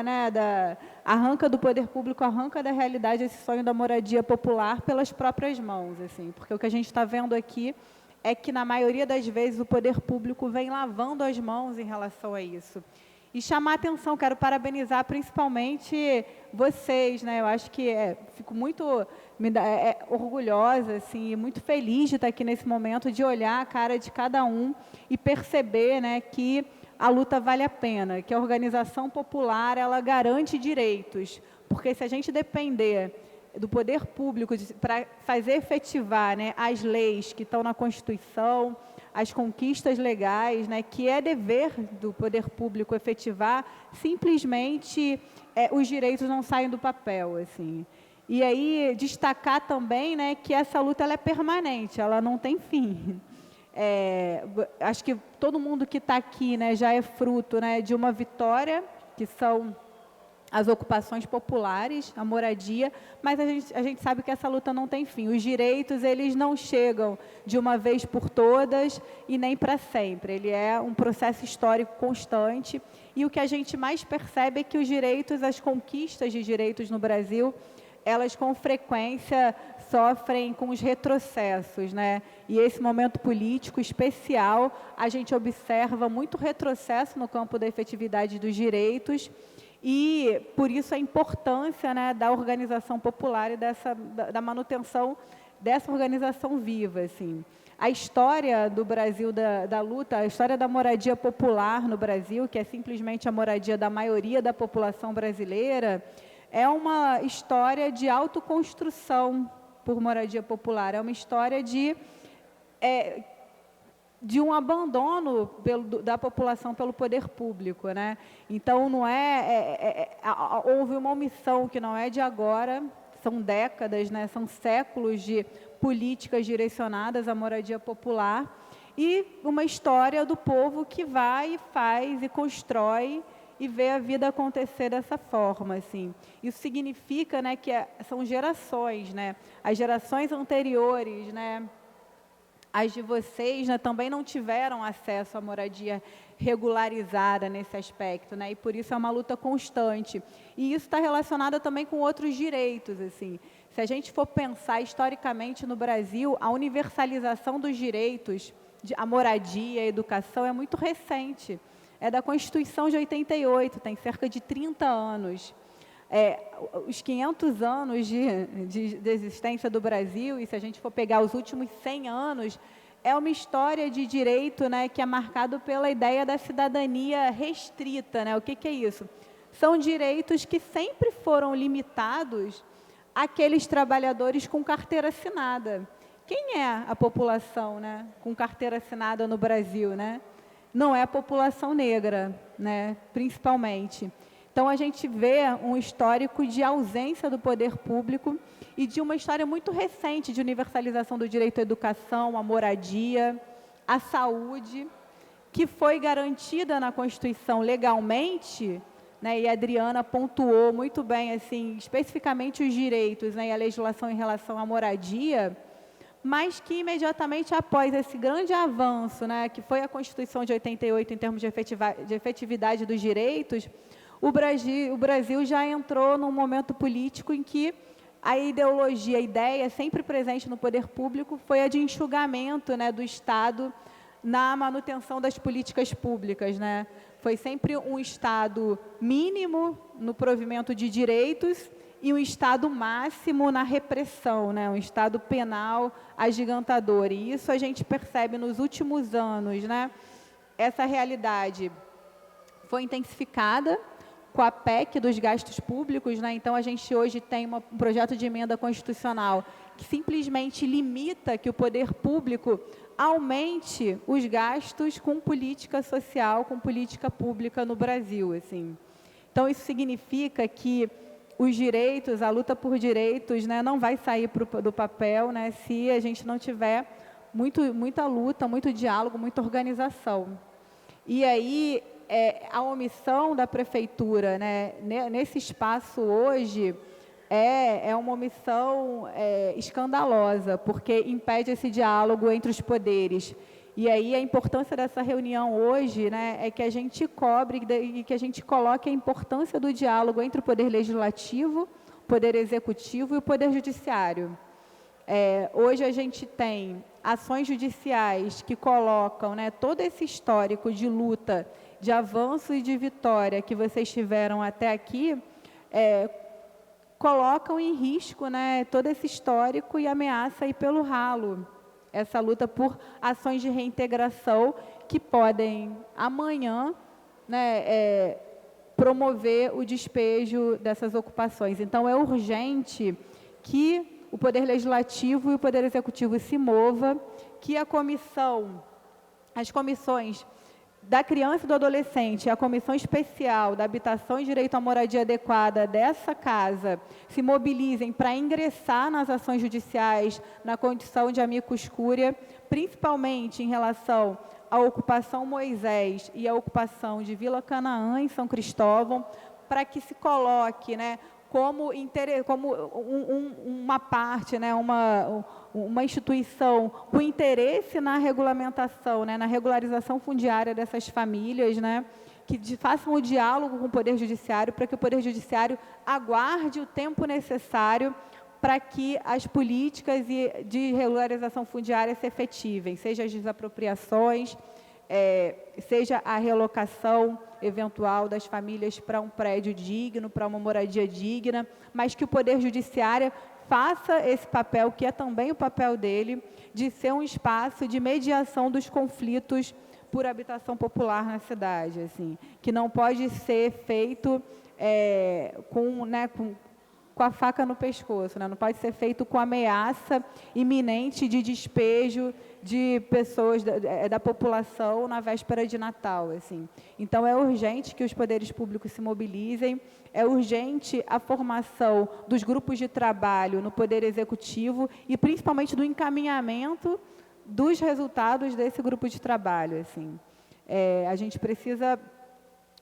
arranca do poder público, arranca da realidade esse sonho da moradia popular pelas próprias mãos, assim, porque o que a gente está vendo aqui é que, na maioria das vezes, o poder público vem lavando as mãos em relação a isso. E chamar a atenção, quero parabenizar principalmente vocês, eu acho que fico muito orgulhosa, assim, e muito feliz de estar aqui nesse momento, de olhar a cara de cada um e perceber, que a luta vale a pena, que a organização popular, ela garante direitos, porque se a gente depender do poder público para fazer efetivar as leis que estão na Constituição, as conquistas legais, que é dever do poder público efetivar, simplesmente os direitos não saem do papel, assim. E aí destacar também, que essa luta ela é permanente, ela não tem fim. Acho que todo mundo que está aqui, já é fruto, de uma vitória, que são as ocupações populares, a moradia, mas a gente sabe que essa luta não tem fim. Os direitos, eles não chegam de uma vez por todas e nem para sempre. Ele é um processo histórico constante e o que a gente mais percebe é que os direitos, as conquistas de direitos no Brasil, elas com frequência sofrem com os retrocessos, E esse momento político especial, a gente observa muito retrocesso no campo da efetividade dos direitos. E, por isso, a importância da organização popular e da manutenção dessa organização viva. Assim. A história do Brasil, da luta, a história da moradia popular no Brasil, que é simplesmente a moradia da maioria da população brasileira, é uma história de autoconstrução por moradia popular. É uma história de um abandono da população pelo poder público, Então, não houve uma omissão que não é de agora, são décadas, são séculos de políticas direcionadas à moradia popular e uma história do povo que vai, faz e constrói e vê a vida acontecer dessa forma, assim. Isso significa, que são gerações, As gerações anteriores, as de vocês, também não tiveram acesso à moradia regularizada nesse aspecto, E por isso é uma luta constante. E isso está relacionado também com outros direitos, assim. Se a gente for pensar historicamente no Brasil, a universalização dos direitos, a moradia, a educação, é muito recente. É da Constituição de 88, tem cerca de 30 anos. Os 500 anos de existência do Brasil, e se a gente for pegar os últimos 100 anos, é uma história de direito que é marcado pela ideia da cidadania restrita. O que é isso? São direitos que sempre foram limitados àqueles trabalhadores com carteira assinada. Quem é a população com carteira assinada no Brasil? Não é a população negra, principalmente. Então, a gente vê um histórico de ausência do poder público e de uma história muito recente de universalização do direito à educação, à moradia, à saúde, que foi garantida na Constituição legalmente, né, e a Adriana pontuou muito bem, assim, especificamente os direitos, né, e a legislação em relação à moradia, mas que imediatamente após esse grande avanço, né, que foi a Constituição de 88 em termos de efetividade dos direitos, o Brasil já entrou num momento político em que a ideologia, a ideia sempre presente no poder público foi a de enxugamento, né, do Estado na manutenção das políticas públicas, né? Foi sempre um Estado mínimo no provimento de direitos e um Estado máximo na repressão, né? Um Estado penal agigantador. E isso a gente percebe nos últimos anos, né? Essa realidade foi intensificada com a PEC dos gastos públicos, né? Então, a gente hoje tem um projeto de emenda constitucional que simplesmente limita que o poder público aumente os gastos com política social, com política pública no Brasil, assim. Então, isso significa que os direitos, a luta por direitos, né, não vai sair do papel, né, se a gente não tiver muita luta, muito diálogo, muita organização. E aí, a omissão da prefeitura, né, nesse espaço hoje é uma omissão escandalosa, porque impede esse diálogo entre os poderes. E aí a importância dessa reunião hoje, né, é que a gente cobre e que a gente coloque a importância do diálogo entre o poder legislativo, o poder executivo e o poder judiciário. Hoje a gente tem ações judiciais que colocam, né, todo esse histórico de luta, de avanço e de vitória que vocês tiveram até aqui, colocam em risco, né, todo esse histórico e ameaça ir pelo ralo essa luta por ações de reintegração que podem, amanhã, né, promover o despejo dessas ocupações. Então, é urgente que o Poder Legislativo e o Poder Executivo se mova, que as comissões da criança e do adolescente, a Comissão Especial da Habitação e Direito à Moradia Adequada dessa casa, se mobilizem para ingressar nas ações judiciais na condição de amicus curiae, principalmente em relação à ocupação Moisés e à ocupação de Vila Canaã, em São Cristóvão, para que se coloque, né, como uma parte, né, uma instituição com interesse na regulamentação, né, na regularização fundiária dessas famílias, né, que façam o diálogo com o Poder Judiciário, para que o Poder Judiciário aguarde o tempo necessário para que as políticas de regularização fundiária se efetivem, seja as desapropriações, seja a relocação eventual das famílias para um prédio digno, para uma moradia digna, mas que o Poder Judiciário faça esse papel, que é também o papel dele, de ser um espaço de mediação dos conflitos por habitação popular na cidade, assim, que não pode ser feito com a faca no pescoço, né? Não pode ser feito com ameaça iminente de despejo de pessoas da população na véspera de Natal, assim. Então, é urgente que os poderes públicos se mobilizem, é urgente a formação dos grupos de trabalho no Poder Executivo e, principalmente, do encaminhamento dos resultados desse grupo de trabalho, assim. A gente precisa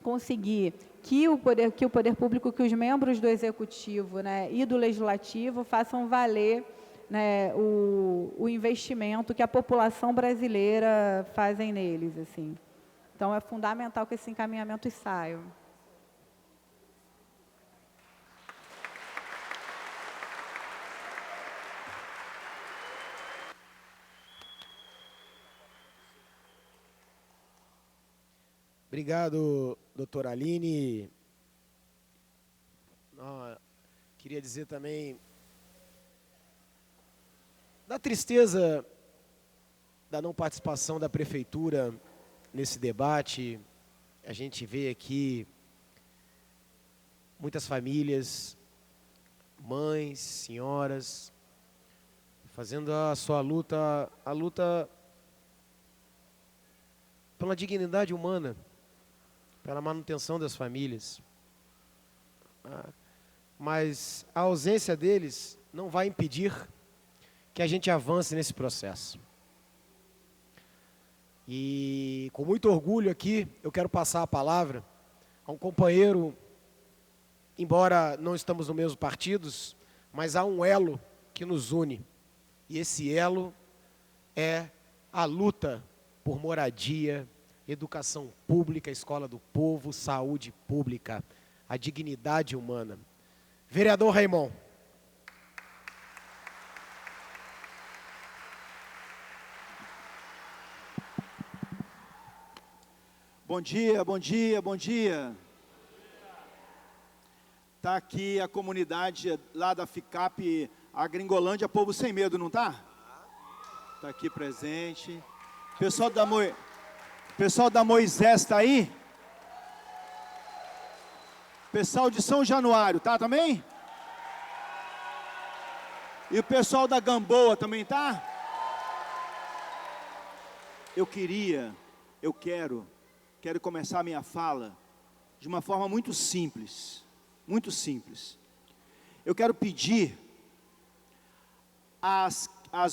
conseguir que o poder público, que os membros do Executivo, né, e do Legislativo façam valer, né, o investimento que a população brasileira fazem neles, assim. Então, é fundamental que esse encaminhamento saia. Obrigado, doutora Aline. Queria dizer também da tristeza da não participação da prefeitura nesse debate. A gente vê aqui muitas famílias, mães, senhoras, fazendo a sua luta, a luta pela dignidade humana, pela manutenção das famílias. Mas a ausência deles não vai impedir que a gente avance nesse processo. E com muito orgulho aqui, eu quero passar a palavra a um companheiro embora não estamos no mesmo partidos, mas há um elo que nos une. E esse elo é a luta por moradia, educação pública, escola do povo, saúde pública, a dignidade humana. Vereador Raimon. Bom dia, bom dia, bom dia. Está aqui a comunidade lá da FICAP, a Gringolândia, Povo Sem Medo, não está? Está aqui presente. Pessoal da Moisés está aí? Pessoal de São Januário, tá também? E o pessoal da Gamboa também tá? Quero começar a minha fala de uma forma muito simples, muito simples. Eu quero pedir às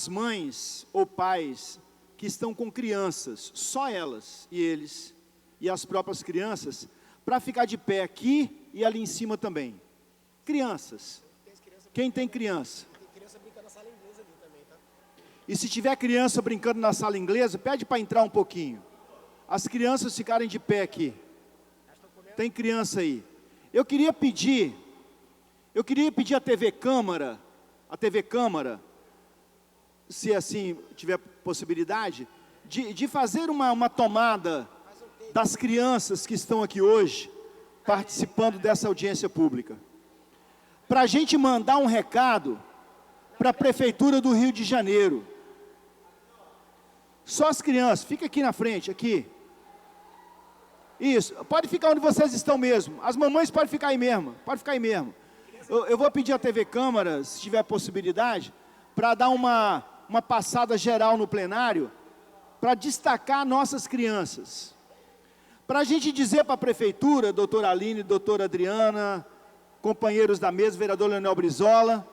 mães ou pais que estão com crianças, só elas e eles, e as próprias crianças, para ficar de pé aqui e ali em cima também. Crianças. Quem tem criança? Tem criança brincando na sala inglesa ali também, tá? E se tiver criança brincando na sala inglesa, pede para entrar um pouquinho. As crianças ficarem de pé aqui. Tem criança aí. Eu queria pedir a TV Câmara, se assim tiver possibilidade, de fazer uma tomada das crianças que estão aqui hoje, participando dessa audiência pública. Para a gente mandar um recado para a Prefeitura do Rio de Janeiro. Só as crianças, fica aqui na frente, aqui. Isso, pode ficar onde vocês estão mesmo. As mamães podem ficar aí mesmo, Eu vou pedir à TV Câmara, se tiver possibilidade, para dar uma passada geral no plenário, para destacar nossas crianças. Para a gente dizer para a Prefeitura, doutora Aline, doutora Adriana, companheiros da mesa, vereador Leonel Brizola,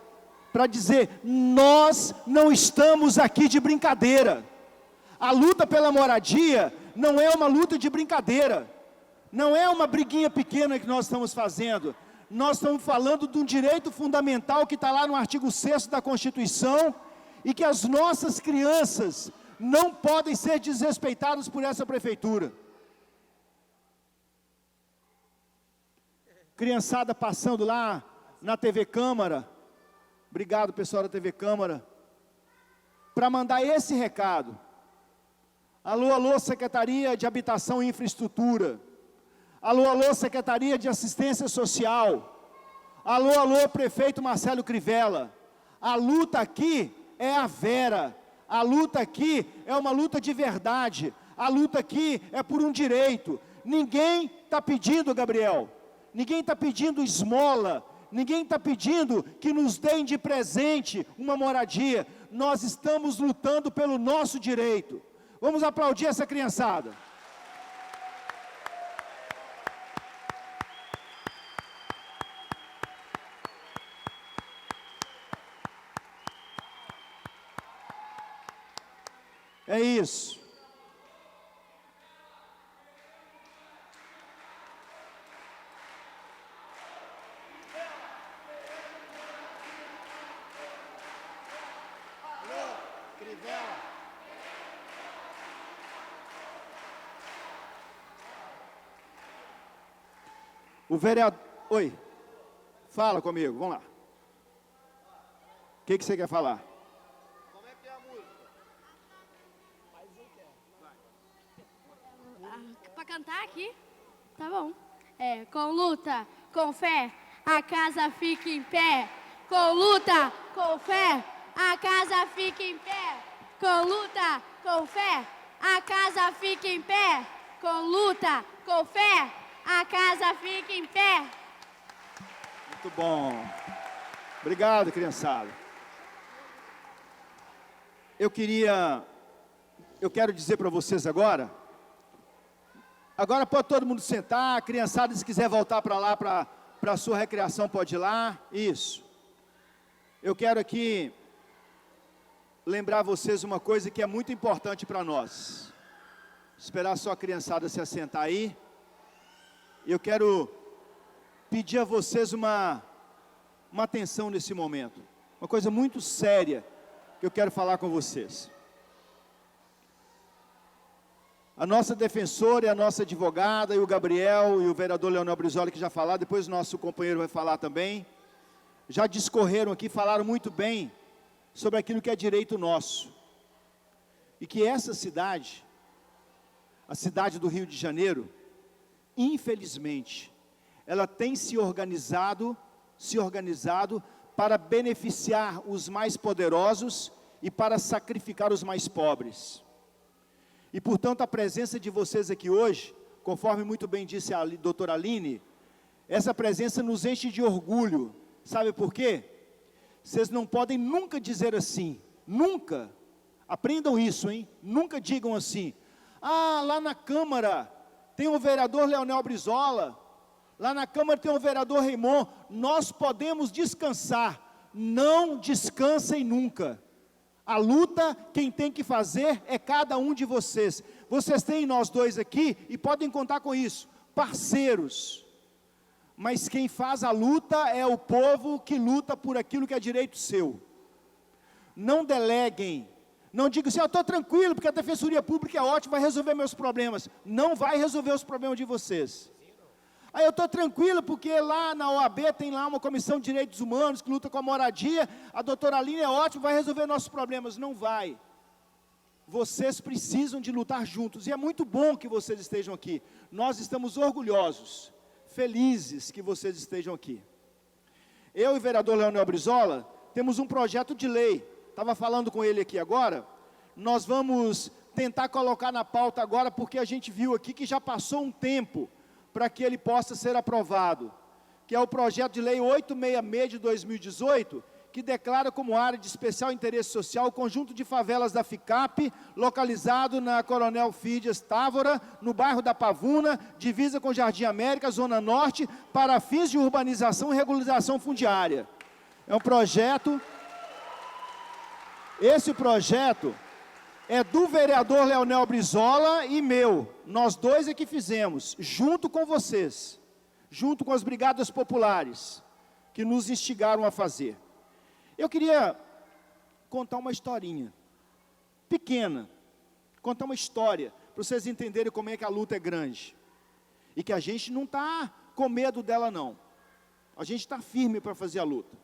para dizer, nós não estamos aqui de brincadeira. A luta pela moradia não é uma luta de brincadeira. Não é uma briguinha pequena que nós estamos fazendo. Nós estamos falando de um direito fundamental que está lá no artigo 6º da Constituição e que as nossas crianças não podem ser desrespeitadas por essa Prefeitura. Criançada passando lá na TV Câmara, obrigado pessoal da TV Câmara, para mandar esse recado. Alô, alô, Secretaria de Habitação e Infraestrutura. Alô, alô, Secretaria de Assistência Social. Alô, alô, Prefeito Marcelo Crivella. A luta aqui é a vera. A luta aqui é uma luta de verdade. A luta aqui é por um direito. Ninguém está pedindo, Gabriel, ninguém está pedindo esmola, ninguém está pedindo que nos deem de presente uma moradia. Nós estamos lutando pelo nosso direito. Vamos aplaudir essa criançada. É isso. O vereador... Oi. Fala comigo, vamos lá. O que você quer falar? Como é que é a música? Para cantar aqui? Tá bom. Com luta, com fé, a casa fica em pé. Com luta, com fé, a casa fica em pé. Com luta, com fé, a casa fica em pé. Com luta, com fé, a casa fica em pé. Muito bom. Obrigado, criançada. Eu quero dizer para vocês agora pode todo mundo sentar, a criançada, se quiser voltar para lá, para a sua recreação, pode ir lá, isso. Eu quero aqui lembrar vocês uma coisa que é muito importante para nós. Esperar só a criançada se assentar aí. Eu quero pedir a vocês uma atenção nesse momento. Uma coisa muito séria que eu quero falar com vocês. A nossa defensora e a nossa advogada, e o Gabriel e o vereador Leonel Brizola, que já falaram, depois o nosso companheiro vai falar também, já discorreram aqui, falaram muito bem sobre aquilo que é direito nosso. E que essa cidade, a cidade do Rio de Janeiro, infelizmente, ela tem se organizado para beneficiar os mais poderosos e para sacrificar os mais pobres. E, portanto, a presença de vocês aqui hoje, conforme muito bem disse a doutora Aline, essa presença nos enche de orgulho. Sabe por quê? Vocês não podem nunca dizer assim, nunca, aprendam isso, hein? Nunca digam assim, lá na Câmara tem o vereador Leonel Brizola, lá na Câmara tem o vereador Raimon, nós podemos descansar. Não descansem nunca. A luta, quem tem que fazer é cada um de vocês. Vocês têm nós dois aqui, e podem contar com isso, parceiros. Mas quem faz a luta é o povo que luta por aquilo que é direito seu. Não deleguem. Não digam assim, eu estou tranquilo, porque a Defensoria Pública é ótima, vai resolver meus problemas. Não vai resolver os problemas de vocês. Eu estou tranquilo, porque lá na OAB tem lá uma comissão de direitos humanos, que luta com a moradia, a doutora Aline é ótima, vai resolver nossos problemas. Não vai. Vocês precisam de lutar juntos, e é muito bom que vocês estejam aqui. Nós estamos orgulhosos, felizes que vocês estejam aqui. Eu e o vereador Leonel Brizola, temos um projeto de lei, estava falando com ele aqui agora, nós vamos tentar colocar na pauta agora, porque a gente viu aqui que já passou um tempo, para que ele possa ser aprovado, que é o projeto de lei 866 de 2018, que declara como área de especial interesse social o conjunto de favelas da FICAP, localizado na Coronel Fídias Távora, no bairro da Pavuna, divisa com Jardim América, Zona Norte, para fins de urbanização e regularização fundiária. É um projeto, esse projeto é do vereador Leonel Brizola e meu. Nós dois é que fizemos, junto com vocês, junto com as brigadas populares, que nos instigaram a fazer. Eu queria contar uma historinha, pequena, contar uma história, para vocês entenderem como é que a luta é grande. E que a gente não está com medo dela não. A gente está firme para fazer a luta.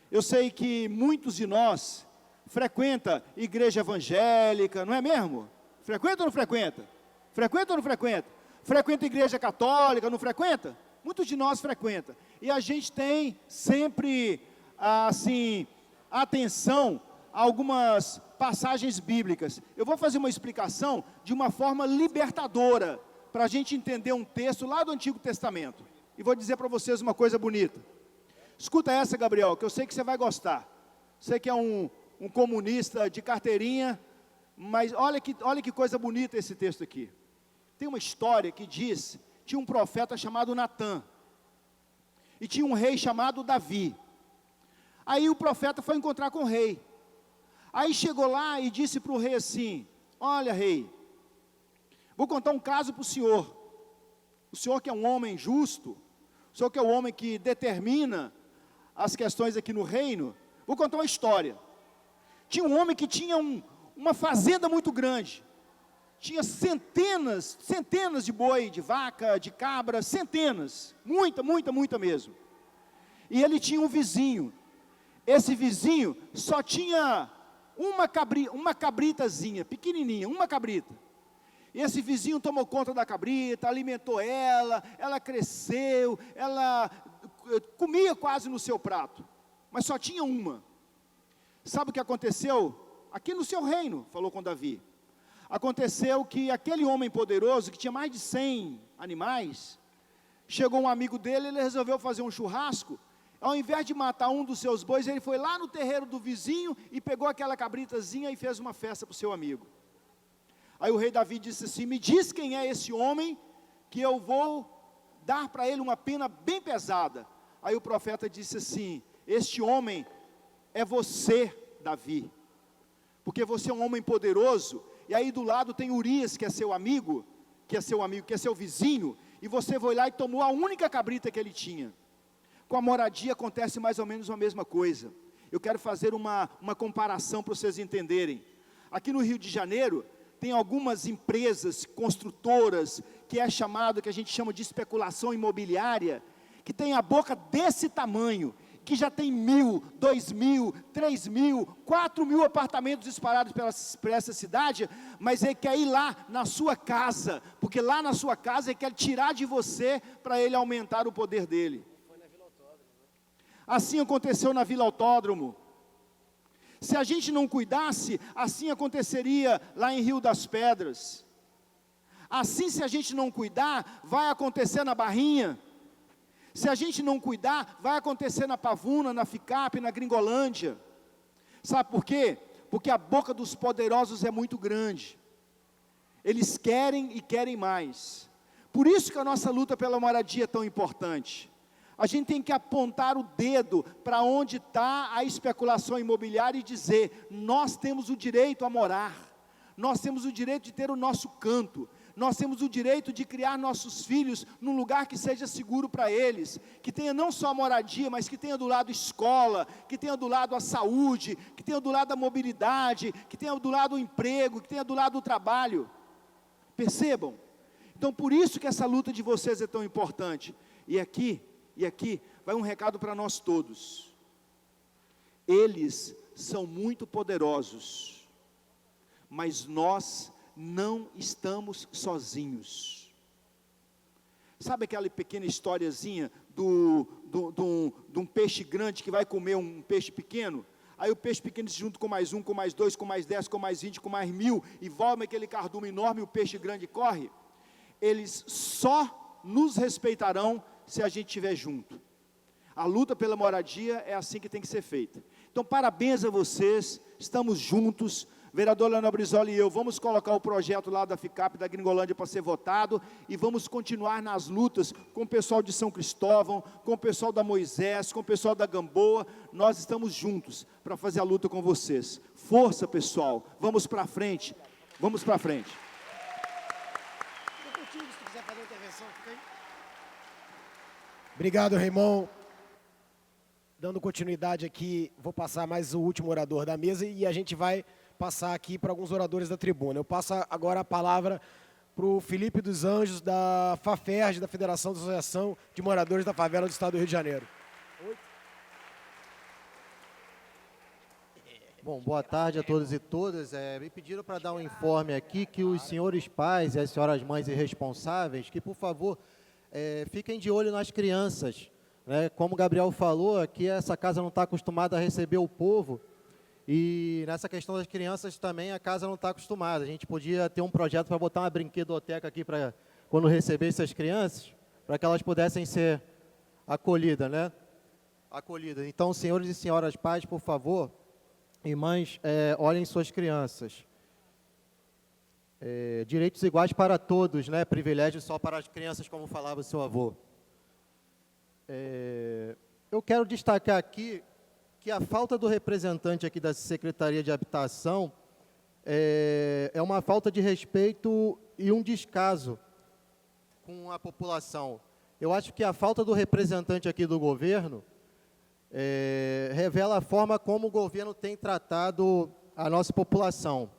Eu sei que muitos de nós frequenta igreja evangélica, não é mesmo? Frequenta ou não frequenta? Frequenta ou não frequenta? Frequenta igreja católica, não frequenta? Muitos de nós frequentam. E a gente tem sempre, assim, atenção a algumas passagens bíblicas. Eu vou fazer uma explicação de uma forma libertadora, para a gente entender um texto lá do Antigo Testamento. E vou dizer para vocês uma coisa bonita. Escuta essa, Gabriel, que eu sei que você vai gostar. Você que é um comunista de carteirinha, mas olha que coisa bonita esse texto aqui. Tem uma história que diz, tinha um profeta chamado Natã, e tinha um rei chamado Davi. Aí o profeta foi encontrar com o rei. Aí chegou lá e disse para o rei assim, olha rei, vou contar um caso para o senhor que é um homem justo, o senhor que é o homem que determina as questões aqui no reino, vou contar uma história. Tinha um homem que tinha uma fazenda muito grande, tinha centenas de boi, de vaca, de cabra, centenas, muita mesmo. E ele tinha um vizinho, esse vizinho só tinha uma cabritazinha, pequenininha, uma cabrita. E esse vizinho tomou conta da cabrita, alimentou ela cresceu, ela comia quase no seu prato, mas só tinha uma. Sabe o que aconteceu? Aqui no seu reino, falou com Davi. Aconteceu que aquele homem poderoso, que tinha mais de 100 animais, chegou um amigo dele, ele resolveu fazer um churrasco. Ao invés de matar um dos seus bois, ele foi lá no terreiro do vizinho e pegou aquela cabritazinha e fez uma festa para o seu amigo. Aí o rei Davi disse assim, me diz quem é esse homem, que eu vou dar para ele uma pena bem pesada. Aí o profeta disse assim, este homem é você, Davi, porque você é um homem poderoso, e aí do lado tem Urias, que é seu amigo, que é seu vizinho, e você foi lá e tomou a única cabrita que ele tinha. Com a moradia acontece mais ou menos a mesma coisa. Eu quero fazer uma comparação para vocês entenderem. Aqui no Rio de Janeiro, tem algumas empresas construtoras, que é chamado, que a gente chama de especulação imobiliária, que tem a boca desse tamanho, que já tem 1.000, 2.000, 3.000, 4.000 apartamentos espalhados por essa cidade, mas ele quer ir lá na sua casa, porque lá na sua casa ele quer tirar de você, para ele aumentar o poder dele. Assim aconteceu na Vila Autódromo. Se a gente não cuidasse, assim aconteceria lá em Rio das Pedras. Assim, se a gente não cuidar, vai acontecer na Barrinha. Se a gente não cuidar, vai acontecer na Pavuna, na Ficap, na Gringolândia. Sabe por quê? Porque a boca dos poderosos é muito grande. Eles querem e querem mais. Por isso que a nossa luta pela moradia é tão importante. A gente tem que apontar o dedo para onde está a especulação imobiliária e dizer: nós temos o direito a morar, nós temos o direito de ter o nosso canto, nós temos o direito de criar nossos filhos num lugar que seja seguro para eles, que tenha não só a moradia, mas que tenha do lado escola, que tenha do lado a saúde, que tenha do lado a mobilidade, que tenha do lado o emprego, que tenha do lado o trabalho. Percebam? Então por isso que essa luta de vocês é tão importante. E aqui vai um recado para nós todos. Eles são muito poderosos, mas nós não estamos sozinhos. Sabe aquela pequena historiazinha de um peixe grande que vai comer um peixe pequeno? Aí o peixe pequeno se junta com mais um, com mais dois, com mais 10, com mais 20, com mais 1.000, e volta aquele cardume enorme e o peixe grande corre. Eles só nos respeitarão se a gente estiver junto. A luta pela moradia é assim que tem que ser feita. Então, parabéns a vocês, estamos juntos. Vereador Leonel Brizola e eu, vamos colocar o projeto lá da Ficap, da Gringolândia, para ser votado, e vamos continuar nas lutas com o pessoal de São Cristóvão, com o pessoal da Moisés, com o pessoal da Gamboa. Nós estamos juntos para fazer a luta com vocês. Força, pessoal, vamos para frente, vamos para frente. Obrigado, Raimon. Dando continuidade aqui, vou passar mais o último orador da mesa e a gente vai passar aqui para alguns oradores da tribuna. Eu passo agora a palavra para o Felipe dos Anjos, da FAFERJ, da Federação da Associação de Moradores da Favela do Estado do Rio de Janeiro. Bom, boa tarde a todos e todas. Me pediram para dar um informe aqui que os senhores pais e as senhoras mães irresponsáveis, que por favor, fiquem de olho nas crianças. Como o Gabriel falou, aqui essa casa não está acostumada a receber o povo, e nessa questão das crianças também a casa não está acostumada. A gente podia ter um projeto para botar uma brinquedoteca aqui para quando recebesse as crianças, para que elas pudessem ser acolhidas, acolhidas. Então, senhores e senhoras pais, por favor, e mães, olhem suas crianças. Direitos iguais para todos, privilégios só para as crianças, como falava o seu avô. Eu quero destacar aqui que a falta do representante aqui da Secretaria de Habitação é uma falta de respeito e um descaso com a população. Eu acho que a falta do representante aqui do governo revela a forma como o governo tem tratado a nossa população.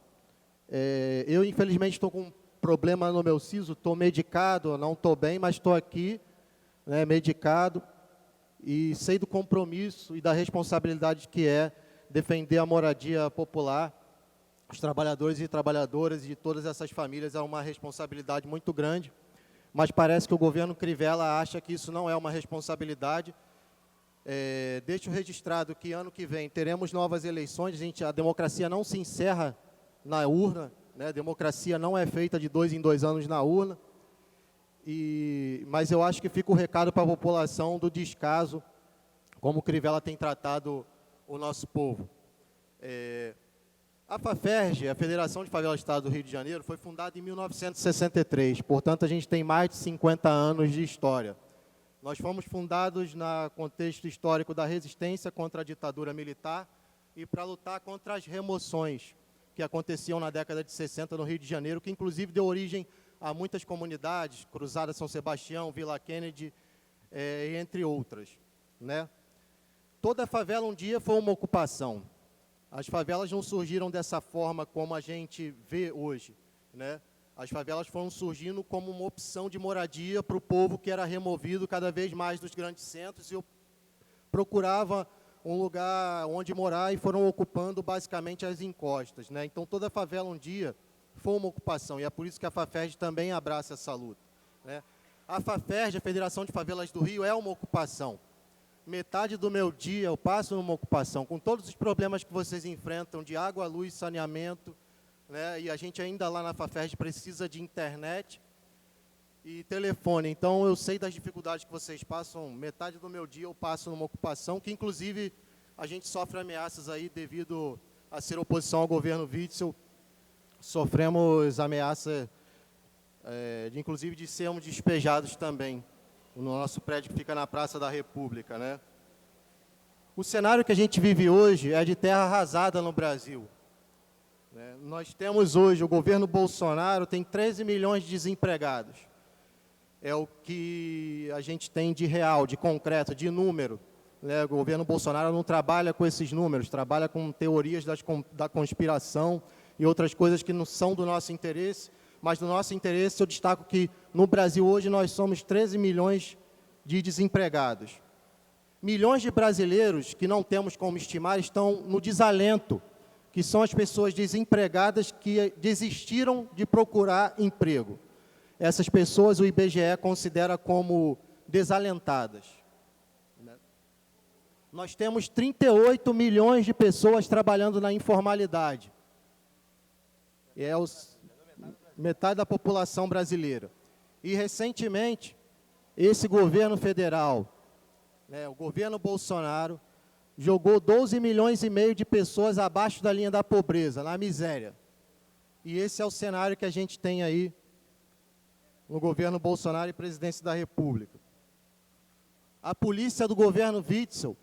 Eu, infelizmente, estou com um problema no meu siso, estou medicado, não estou bem, mas estou aqui, medicado, e sei do compromisso e da responsabilidade que é defender a moradia popular. Os trabalhadores e trabalhadoras de todas essas famílias é uma responsabilidade muito grande, mas parece que o governo Crivella acha que isso não é uma responsabilidade. Deixo registrado que ano que vem teremos novas eleições. A democracia não se encerra na urna, a democracia não é feita de 2 em 2 anos na urna, mas eu acho que fica o recado para a população do descaso, como o Crivella tem tratado o nosso povo. A FAFERJ, a Federação de Favelas do Estado do Rio de Janeiro, foi fundada em 1963, portanto a gente tem mais de 50 anos de história. Nós fomos fundados no contexto histórico da resistência contra a ditadura militar e para lutar contra as remoções que aconteciam na década de 60 no Rio de Janeiro, que inclusive deu origem a muitas comunidades, Cruzada São Sebastião, Vila Kennedy, entre outras, né? Toda favela um dia foi uma ocupação. As favelas não surgiram dessa forma como a gente vê hoje, né? As favelas foram surgindo como uma opção de moradia para o povo que era removido cada vez mais dos grandes centros e procurava um lugar onde morar e foram ocupando basicamente as encostas, né? Então toda favela um dia foi uma ocupação e é por isso que a FAFERJ também abraça essa luta, né? A FAFERJ, a Federação de Favelas do Rio, é uma ocupação. Metade do meu dia eu passo numa ocupação, com todos os problemas que vocês enfrentam de água, luz, saneamento, né? E a gente ainda lá na FAFERJ precisa de internet e telefone. Então eu sei das dificuldades que vocês passam. Metade do meu dia eu passo numa ocupação, que inclusive a gente sofre ameaças aí devido a ser oposição ao governo Witzel. Sofremos ameaça, inclusive de sermos despejados também, no nosso prédio que fica na Praça da República, né? O cenário que a gente vive hoje é de terra arrasada no Brasil, né? Nós temos hoje, o governo Bolsonaro tem 13 milhões de desempregados. É o que a gente tem de real, de concreto, de número, né? O governo Bolsonaro não trabalha com esses números, trabalha com teorias da conspiração e outras coisas que não são do nosso interesse. Mas no nosso interesse, eu destaco que no Brasil hoje nós somos 13 milhões de desempregados. Milhões de brasileiros, que não temos como estimar, estão no desalento, que são as pessoas desempregadas que desistiram de procurar emprego. Essas pessoas o IBGE considera como desalentadas. Nós temos 38 milhões de pessoas trabalhando na informalidade. Metade da população brasileira. E, recentemente, esse governo federal, né, o governo Bolsonaro, jogou 12 milhões e meio de pessoas abaixo da linha da pobreza, na miséria. E esse é o cenário que a gente tem aí no governo Bolsonaro e presidência da República. A polícia do governo Witzel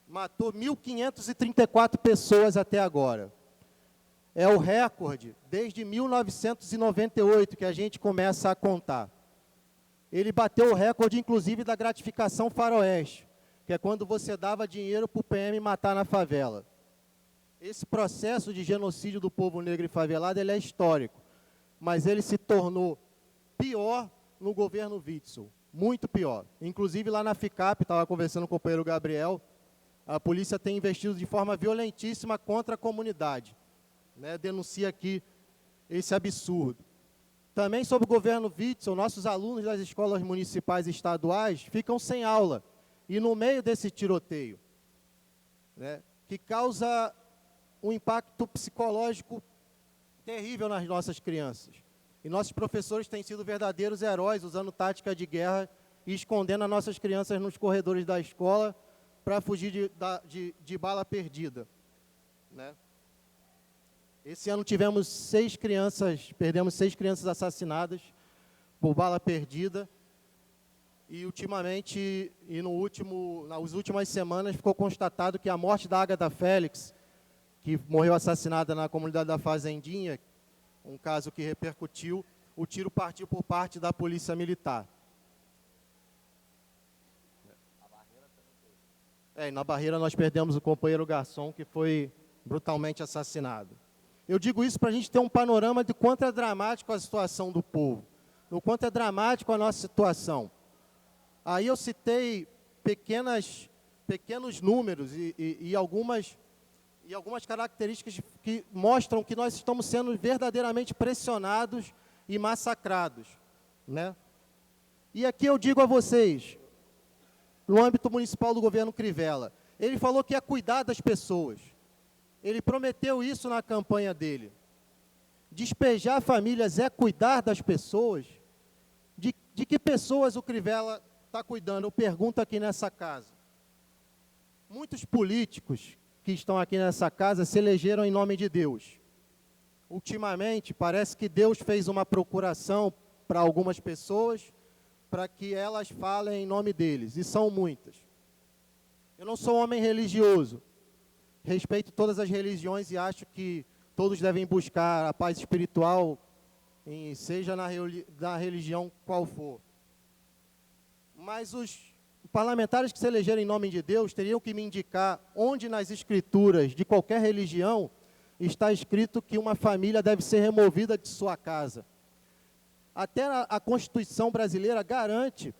matou 1.534 pessoas até agora. É o recorde desde 1998 que a gente começa a contar. Ele bateu o recorde, inclusive, da gratificação faroeste, que é quando você dava dinheiro para o PM matar na favela. Esse processo de genocídio do povo negro e favelado, ele é histórico, mas ele se tornou pior no governo Witzel, muito pior. Inclusive, lá na FICAP, estava conversando com o companheiro Gabriel, a polícia tem investido de forma violentíssima contra a comunidade. Né, denuncia aqui esse absurdo. Também sobre o governo Witzel, nossos alunos das escolas municipais e estaduais ficam sem aula. E no meio desse tiroteio, né, que causa um impacto psicológico terrível nas nossas crianças. E nossos professores têm sido verdadeiros heróis, usando tática de guerra e escondendo as nossas crianças nos corredores da escola para fugir de bala perdida, né? Esse ano tivemos perdemos 6 crianças assassinadas por bala perdida. E ultimamente, nas últimas semanas, ficou constatado que a morte da Agatha Félix, que morreu assassinada na comunidade da Fazendinha, um caso que repercutiu, o tiro partiu por parte da Polícia Militar. E na Barreira nós perdemos o companheiro Garçom, que foi brutalmente assassinado. Eu digo isso para a gente ter um panorama de quanto é dramático a situação do povo, do quanto é dramático a nossa situação. Aí eu citei pequenos números e algumas características que mostram que nós estamos sendo verdadeiramente pressionados e massacrados, né? E aqui eu digo a vocês, no âmbito municipal do governo Crivella, ele falou que ia cuidar das pessoas. Ele prometeu isso na campanha dele. Despejar famílias é cuidar das pessoas? De que pessoas o Crivella está cuidando? Eu pergunto aqui nessa casa. Muitos políticos que estão aqui nessa casa se elegeram em nome de Deus. Ultimamente, parece que Deus fez uma procuração para algumas pessoas para que elas falem em nome deles, e são muitas. Eu não sou homem religioso, respeito todas as religiões e acho que todos devem buscar a paz espiritual seja na religião qual for. Mas os parlamentares que se elegeram em nome de Deus teriam que me indicar onde nas escrituras de qualquer religião está escrito que uma família deve ser removida de sua casa. Até a Constituição brasileira garante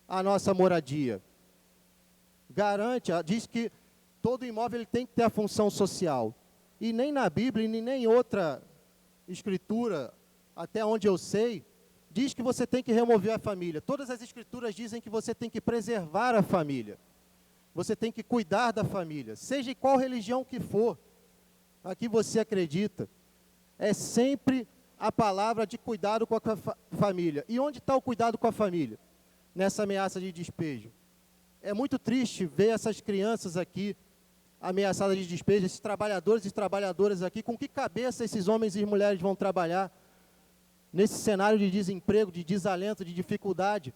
a nossa moradia. Garante, diz que todo imóvel ele tem que ter a função social. E nem na Bíblia, e nem em outra escritura, até onde eu sei, diz que você tem que remover a família. Todas as escrituras dizem que você tem que preservar a família. Você tem que cuidar da família, seja em qual religião que for, a que você acredita. É sempre a palavra de cuidado com a família. E onde está o cuidado com a família? Nessa ameaça de despejo. É muito triste ver essas crianças aqui ameaçadas de despejo, esses trabalhadores e trabalhadoras aqui. Com que cabeça esses homens e mulheres vão trabalhar nesse cenário de desemprego, de desalento, de dificuldade?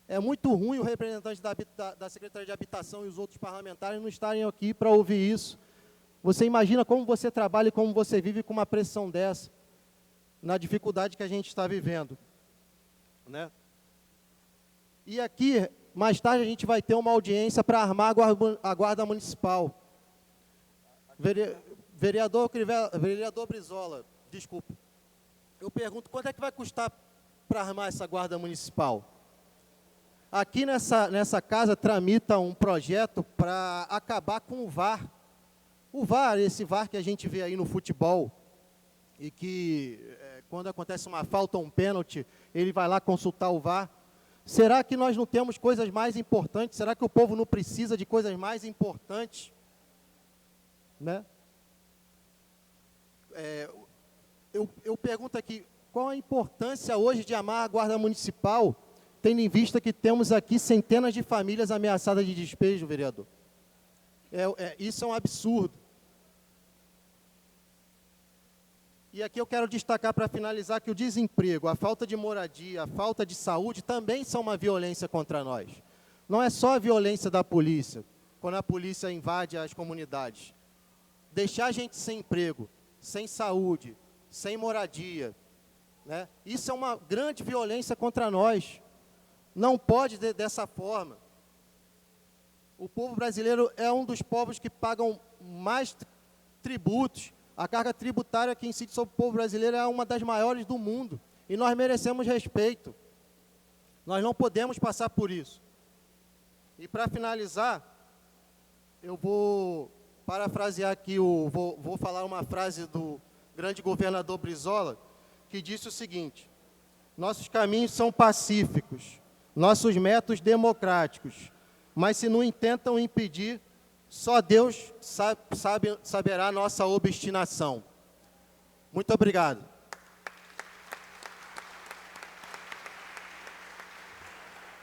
É muito ruim o representante da Secretaria de Habitação e os outros parlamentares não estarem aqui para ouvir isso. Você imagina como você trabalha e como você vive com uma pressão dessa, na dificuldade que a gente está vivendo, né? E aqui, mais tarde, a gente vai ter uma audiência para armar a Guarda Municipal. Vereador Brizola, desculpa. Eu pergunto, quanto é que vai custar para armar essa Guarda Municipal? Aqui nessa casa tramita um projeto para acabar com o VAR. O VAR, esse VAR que a gente vê aí no futebol, e que quando acontece uma falta ou um pênalti, ele vai lá consultar o VAR. Será que nós não temos coisas mais importantes? Será que o povo não precisa de coisas mais importantes? Né? Eu pergunto aqui, qual a importância hoje de amar a Guarda Municipal, tendo em vista que temos aqui centenas de famílias ameaçadas de despejo, vereador? Isso é um absurdo. E aqui eu quero destacar, para finalizar, que o desemprego, a falta de moradia, a falta de saúde também são uma violência contra nós. Não é só a violência da polícia, quando a polícia invade as comunidades. Deixar a gente sem emprego, sem saúde, sem moradia, né? Isso é uma grande violência contra nós. Não pode dessa forma. O povo brasileiro é um dos povos que pagam mais tributos. A carga tributária que incide sobre o povo brasileiro é uma das maiores do mundo. E nós merecemos respeito. Nós não podemos passar por isso. E para finalizar, eu vou parafrasear aqui, vou falar uma frase do grande governador Brizola, que disse o seguinte: nossos caminhos são pacíficos, nossos métodos democráticos, mas se não intentam impedir, só Deus saberá a nossa obstinação. Muito obrigado.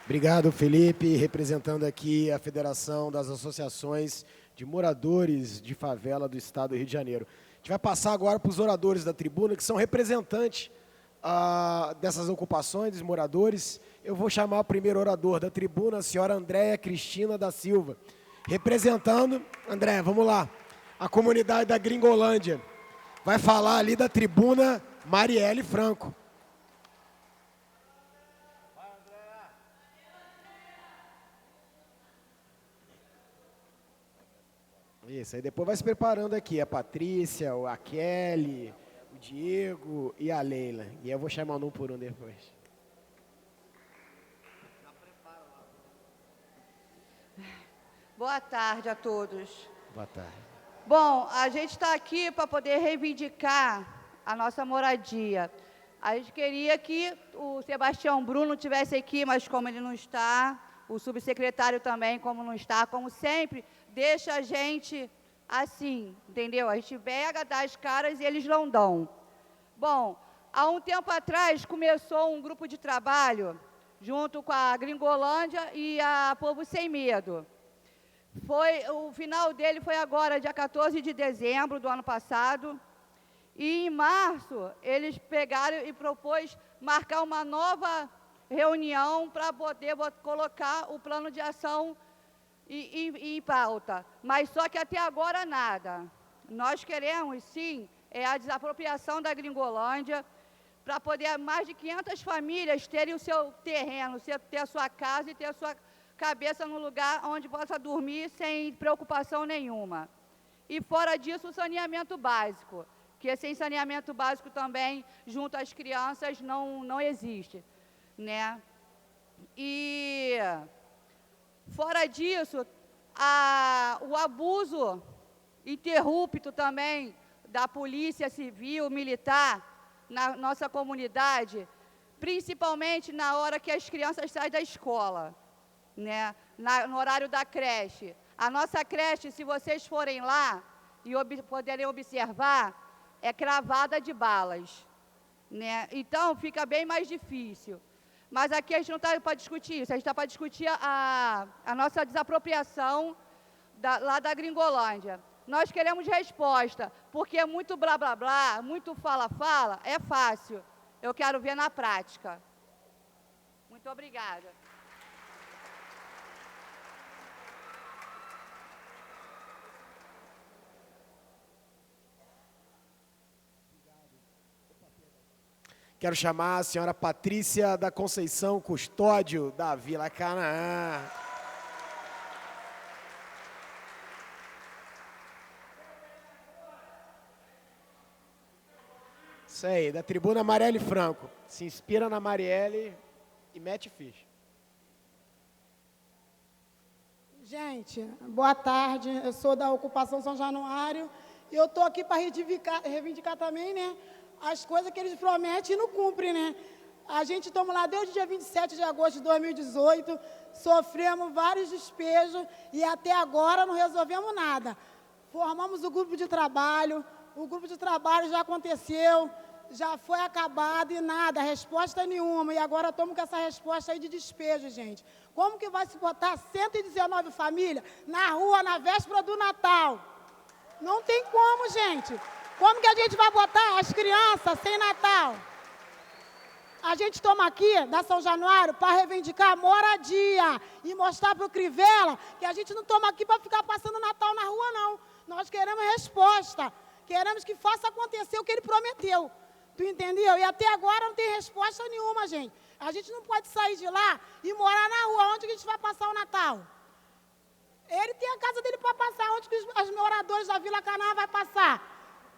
Obrigado, Felipe, representando aqui a Federação das Associações de Moradores de Favela do Estado do Rio de Janeiro. A gente vai passar agora para os oradores da tribuna, que são representantes dessas ocupações, dos moradores. Eu vou chamar o primeiro orador da tribuna, a senhora Andréia Cristina da Silva. Representando, André, vamos lá, a comunidade da Gringolândia. Vai falar ali da tribuna Marielle Franco. Vai, Andréia. Isso, aí depois vai se preparando aqui, a Patrícia, a Kelly, o Diego e a Leila. E eu vou chamando um por um depois. Boa tarde a todos. Boa tarde. Bom, a gente está aqui para poder reivindicar a nossa moradia. A gente queria que o Sebastião Bruno tivesse aqui, mas como ele não está, o subsecretário também, como não está, como sempre, deixa a gente assim, entendeu? A gente pega, dá as caras e eles não dão. Bom, há um tempo atrás começou um grupo de trabalho junto com a Gringolândia e a Povo Sem Medo. O final dele foi agora, dia 14 de dezembro do ano passado, e em março eles pegaram e propôs marcar uma nova reunião para poder colocar o plano de ação em pauta, mas só que até agora nada. Nós queremos, sim, é a desapropriação da Gringolândia, para poder mais de 500 famílias terem o seu terreno, ter a sua casa e ter a sua cabeça num lugar onde possa dormir sem preocupação nenhuma. E fora disso, o saneamento básico, que sem saneamento básico também, junto às crianças, não existe, né? E fora disso, o abuso interrupto também da polícia civil, militar, na nossa comunidade, principalmente na hora que as crianças saem da escola, né? No horário da creche. A nossa creche, se vocês forem lá e poderem observar, é cravada de balas, né? Então, fica bem mais difícil. Mas aqui a gente não está para discutir isso, a gente está para discutir a nossa desapropriação lá da Gringolândia. Nós queremos resposta, porque muito blá, blá, blá, muito fala, é fácil. Eu quero ver na prática. Muito obrigada. Quero chamar a senhora Patrícia da Conceição Custódio, da Vila Canaã. Isso aí, da tribuna Marielle Franco. Se inspira na Marielle e mete ficha. Gente, boa tarde. Eu sou da Ocupação São Januário e eu estou aqui para reivindicar também, né, as coisas que eles prometem e não cumprem, né? A gente estamos lá desde o dia 27 de agosto de 2018, sofremos vários despejos e até agora não resolvemos nada. Formamos o grupo de trabalho já aconteceu, já foi acabado e nada, resposta nenhuma. E agora estamos com essa resposta aí de despejo, gente. Como que vai se botar 119 famílias na rua na véspera do Natal? Não tem como, gente. Como que a gente vai botar as crianças sem Natal? A gente toma aqui, da São Januário, para reivindicar moradia e mostrar para o Crivella que a gente não toma aqui para ficar passando Natal na rua, não. Nós queremos resposta. Queremos que faça acontecer o que ele prometeu. Tu entendeu? E até agora não tem resposta nenhuma, gente. A gente não pode sair de lá e morar na rua. Onde que a gente vai passar o Natal? Ele tem a casa dele para passar. Onde que os moradores da Vila Canaã vai passar?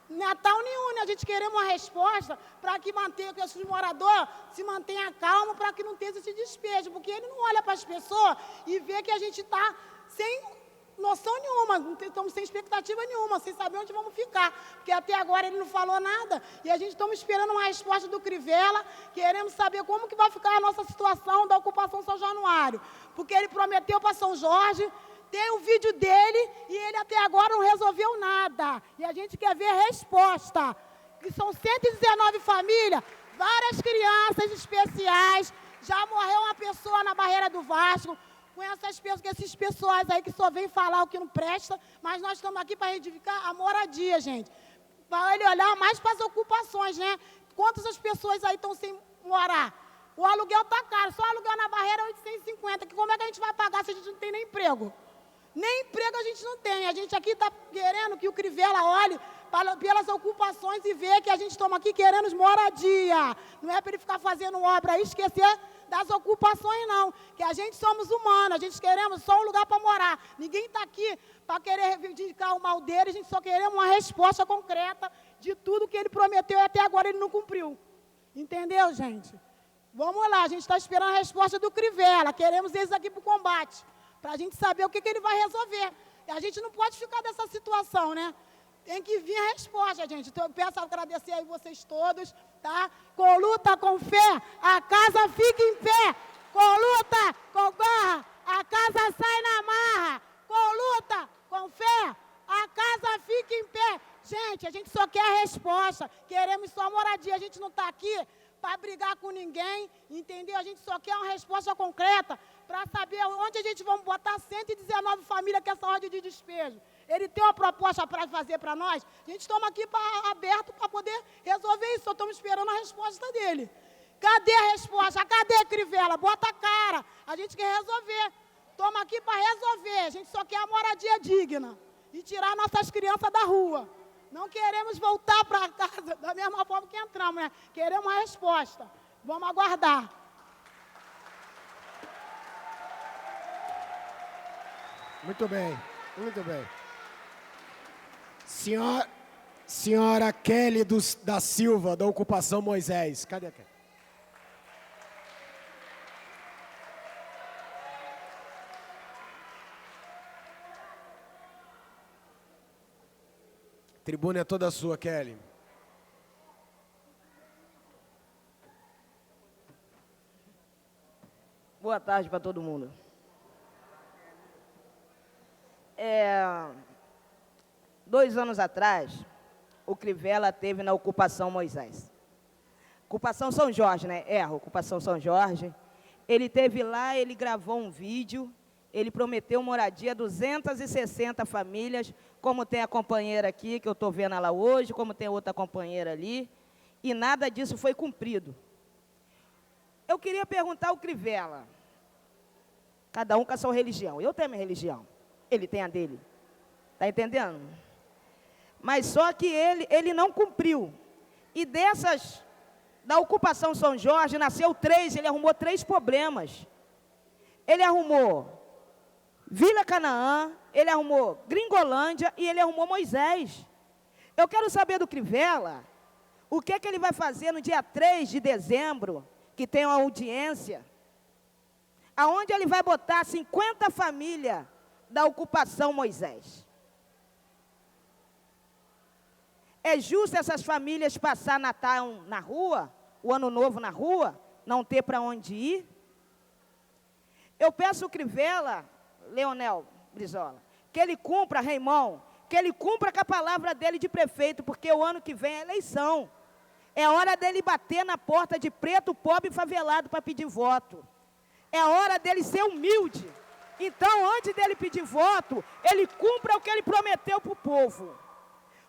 Natal nenhum, né? A gente queremos uma resposta para que os moradores se mantenham calmos, para que não tenha esse despejo. Porque ele não olha para as pessoas e vê que a gente está sem noção nenhuma, estamos sem expectativa nenhuma, sem saber onde vamos ficar, porque até agora ele não falou nada, e a gente estamos esperando uma resposta do Crivella, queremos saber como que vai ficar a nossa situação da Ocupação São Januário, porque ele prometeu para São Jorge, tem o vídeo dele, e ele até agora não resolveu nada, e a gente quer ver resposta, que são 119 famílias, várias crianças especiais, já morreu uma pessoa na barreira do Vasco, com esses pessoais aí que só vêm falar o que não presta, mas nós estamos aqui para reivindicar a moradia, gente. Para ele olhar mais para as ocupações, né? Quantas as pessoas aí estão sem morar? O aluguel está caro, só aluguel na barreira é 850, que como é que a gente vai pagar se a gente não tem nem emprego? Nem emprego a gente não tem. A gente aqui está querendo que o Crivella olhe pelas ocupações e vê que a gente toma aqui querendo moradia. Não é para ele ficar fazendo obra e esquecer das ocupações, não. Que a gente somos humanos, a gente queremos só um lugar para morar. Ninguém está aqui para querer reivindicar o mal dele, a gente só queremos uma resposta concreta de tudo que ele prometeu e até agora ele não cumpriu. Entendeu, gente? Vamos lá, a gente está esperando a resposta do Crivella, queremos eles aqui para o combate, para a gente saber o que ele vai resolver. E a gente não pode ficar dessa situação, né? Tem que vir a resposta, gente. Então, eu peço a agradecer aí vocês todos, tá? Com luta, com fé, a casa fica em pé. Com luta, com garra, a casa sai na marra. Com luta, com fé, a casa fica em pé. Gente, a gente só quer a resposta. Queremos só moradia. A gente não está aqui para brigar com ninguém, entendeu? A gente só quer uma resposta concreta para saber onde a gente vai botar 119 famílias com essa ordem de despejo. Ele tem uma proposta para fazer para nós, a gente estamos aqui aberto para poder resolver isso, só estamos esperando a resposta dele. Cadê a resposta? Cadê, Crivella? Bota a cara, a gente quer resolver. Estamos aqui para resolver, a gente só quer a moradia digna e tirar nossas crianças da rua. Não queremos voltar para casa da mesma forma que entramos, né? Queremos uma resposta. Vamos aguardar. Muito bem, muito bem. Senhora Kelly da Silva, da Ocupação Moisés. Cadê a Kelly? A tribuna é toda sua, Kelly. Boa tarde para todo mundo. 2 anos atrás, o Crivella teve na Ocupação Moisés. Ocupação São Jorge, né? Ocupação São Jorge. Ele teve lá, ele gravou um vídeo, ele prometeu moradia a 260 famílias, como tem a companheira aqui, que eu estou vendo ela hoje, como tem outra companheira ali, e nada disso foi cumprido. Eu queria perguntar ao Crivella, cada um com a sua religião. Eu tenho a minha religião, ele tem a dele. Está entendendo? Mas só que ele não cumpriu. E da Ocupação São Jorge, nasceu 3, ele arrumou 3 problemas. Ele arrumou Vila Canaã, ele arrumou Gringolândia e ele arrumou Moisés. Eu quero saber do Crivella, o que ele vai fazer no dia 3 de dezembro, que tem uma audiência, aonde ele vai botar 50 famílias da Ocupação Moisés. É justo essas famílias passar Natal na rua, o Ano Novo na rua, não ter para onde ir? Eu peço ao Crivella, Leonel Brizola, que ele cumpra, Raimon, que ele cumpra com a palavra dele de prefeito, porque o ano que vem é eleição. É hora dele bater na porta de preto, pobre e favelado para pedir voto. É hora dele ser humilde. Então, antes dele pedir voto, ele cumpra o que ele prometeu para o povo.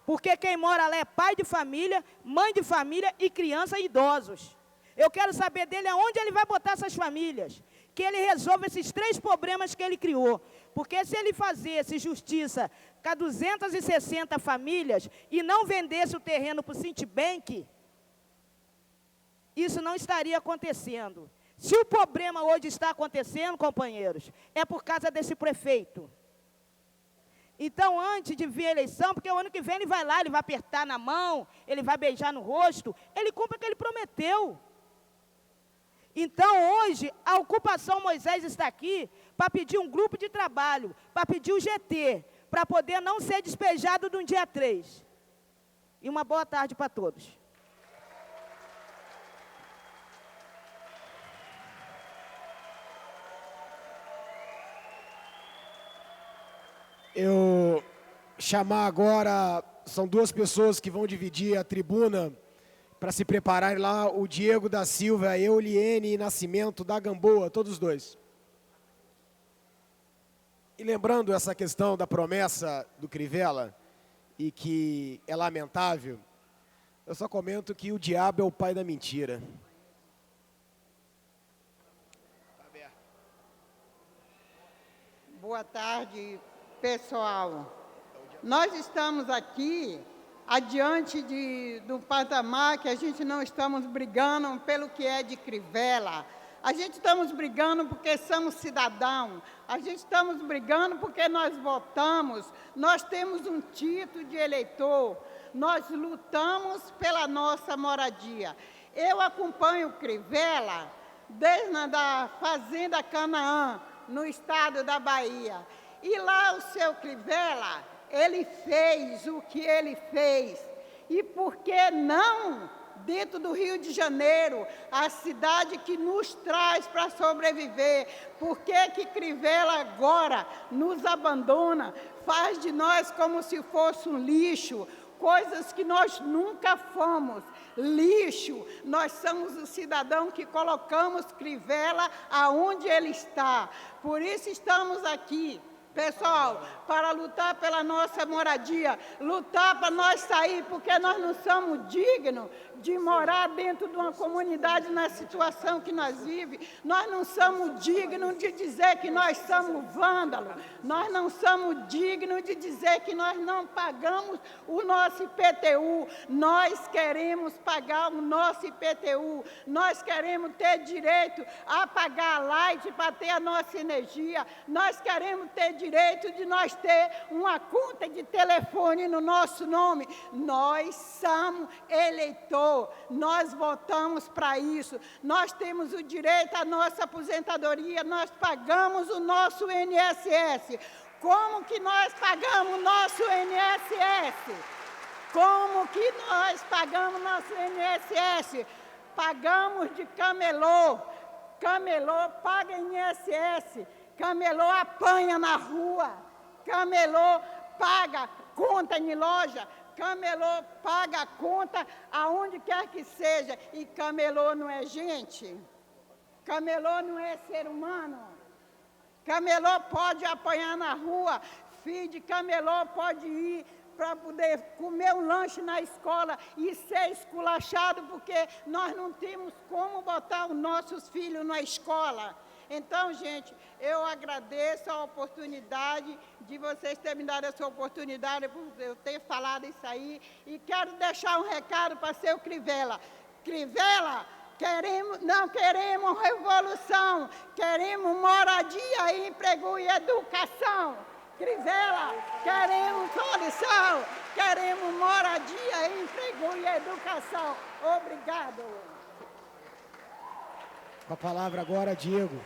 Porque quem mora lá é pai de família, mãe de família e criança e idosos. Eu quero saber dele aonde ele vai botar essas famílias. Que ele resolva esses 3 problemas que ele criou. Porque se ele fizesse justiça com 260 famílias e não vendesse o terreno para o Citibank, isso não estaria acontecendo. Se o problema hoje está acontecendo, companheiros, é por causa desse prefeito. Então, antes de vir a eleição, porque o ano que vem ele vai lá, ele vai apertar na mão, ele vai beijar no rosto, ele cumpre o que ele prometeu. Então, hoje, a Ocupação Moisés está aqui para pedir um grupo de trabalho, para pedir o GT, para poder não ser despejado no dia 3. E uma boa tarde para todos. Eu chamar agora, são 2 pessoas que vão dividir a tribuna para se prepararem lá, o Diego da Silva, a Euliene Nascimento da Gamboa, todos 2. E lembrando essa questão da promessa do Crivella, e que é lamentável, eu só comento que o diabo é o pai da mentira. Boa tarde, pessoal. Nós estamos aqui adiante do patamar que a gente não estamos brigando pelo que é de Crivella. A gente estamos brigando porque somos cidadãos. A gente estamos brigando porque nós votamos. Nós temos um título de eleitor. Nós lutamos pela nossa moradia. Eu acompanho o Crivella desde a Fazenda Canaã, no estado da Bahia. E lá o seu Crivella, ele fez o que ele fez. E por que não dentro do Rio de Janeiro, a cidade que nos traz para sobreviver? Por que Crivella agora nos abandona, faz de nós como se fosse um lixo, coisas que nós nunca fomos? Lixo, nós somos o cidadão que colocamos Crivella aonde ele está. Por isso estamos aqui Pessoal, para lutar pela nossa moradia, lutar para nós sair, porque nós não somos dignos de morar dentro de uma comunidade na situação que nós vivemos. Nós não somos dignos de dizer que nós somos vândalos. Nós não somos dignos de dizer que nós não pagamos o nosso IPTU. Nós queremos pagar o nosso IPTU. Nós queremos ter direito a pagar a Light para ter a nossa energia. Nós queremos ter direito de nós ter uma conta de telefone no nosso nome. Nós somos eleitores. Nós votamos para isso. Nós temos o direito à nossa aposentadoria. Nós pagamos o nosso INSS. Como que nós pagamos o nosso INSS? Como que nós pagamos nosso INSS? Pagamos de camelô. Camelô paga INSS. Camelô apanha na rua. Camelô paga conta em loja. Camelô paga conta aonde quer que seja. E camelô não é gente. Camelô não é ser humano. Camelô pode apanhar na rua. Filho de camelô pode ir para poder comer um lanche na escola e ser esculachado, porque nós não temos como botar os nossos filhos na escola. Então, gente, eu agradeço a oportunidade de vocês terem me dado essa oportunidade, por eu ter falado isso aí, e quero deixar um recado para seu Crivella. Crivella, não queremos revolução, queremos moradia, emprego e educação. Crivella, queremos solução, queremos moradia, emprego e educação. Obrigado. Com a palavra agora, Diego.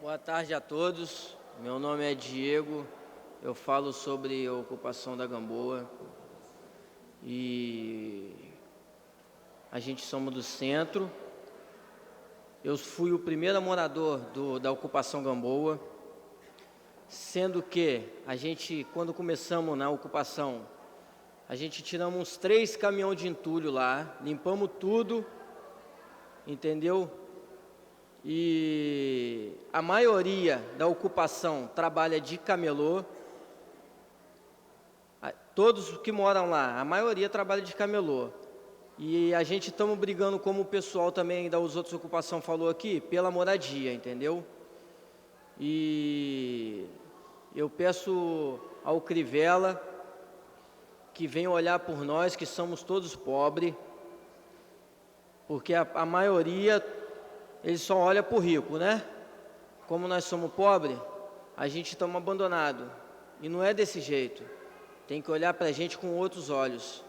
Boa tarde a todos. Meu nome é Diego. Eu falo sobre a ocupação da Gamboa. E a gente somos do centro. Eu fui o primeiro morador da ocupação Gamboa, sendo que a gente, quando começamos na ocupação, a gente tiramos uns 3 caminhões de entulho lá, limpamos tudo, entendeu? E a maioria da ocupação trabalha de camelô. Todos que moram lá, a maioria trabalha de camelô. E a gente estamos brigando, como o pessoal também das outras ocupações falou aqui, pela moradia, entendeu? E eu peço ao Crivella que venha olhar por nós, que somos todos pobres, porque a maioria, eles só olham para o rico, né? Como nós somos pobres, a gente estamos abandonados. E não é desse jeito. Tem que olhar para a gente com outros olhos.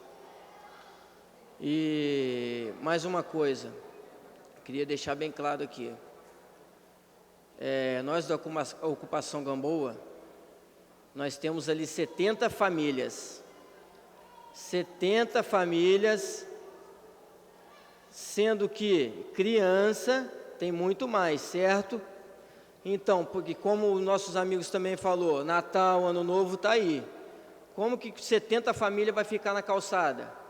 E mais uma coisa, queria deixar bem claro aqui. Nós da ocupação Gamboa, nós temos ali 70 famílias. 70 famílias, sendo que criança tem muito mais, certo? Então, porque como os nossos amigos também falou, Natal, Ano Novo está aí. Como que 70 famílias vai ficar na calçada?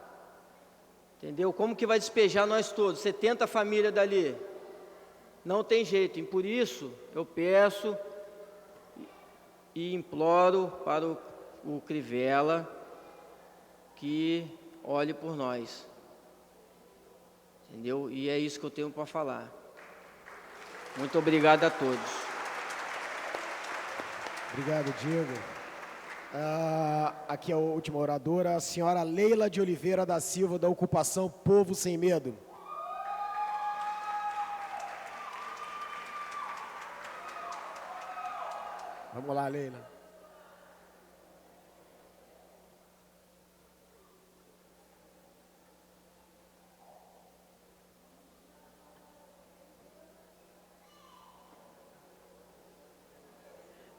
Entendeu? Como que vai despejar nós todos? 70 famílias dali. Não tem jeito. E por isso, eu peço e imploro para o Crivella que olhe por nós. Entendeu? E é isso que eu tenho para falar. Muito obrigado a todos. Obrigado, Diego. Aqui é a última oradora, a senhora Leila de Oliveira da Silva, da ocupação Povo Sem Medo. Vamos lá, Leila.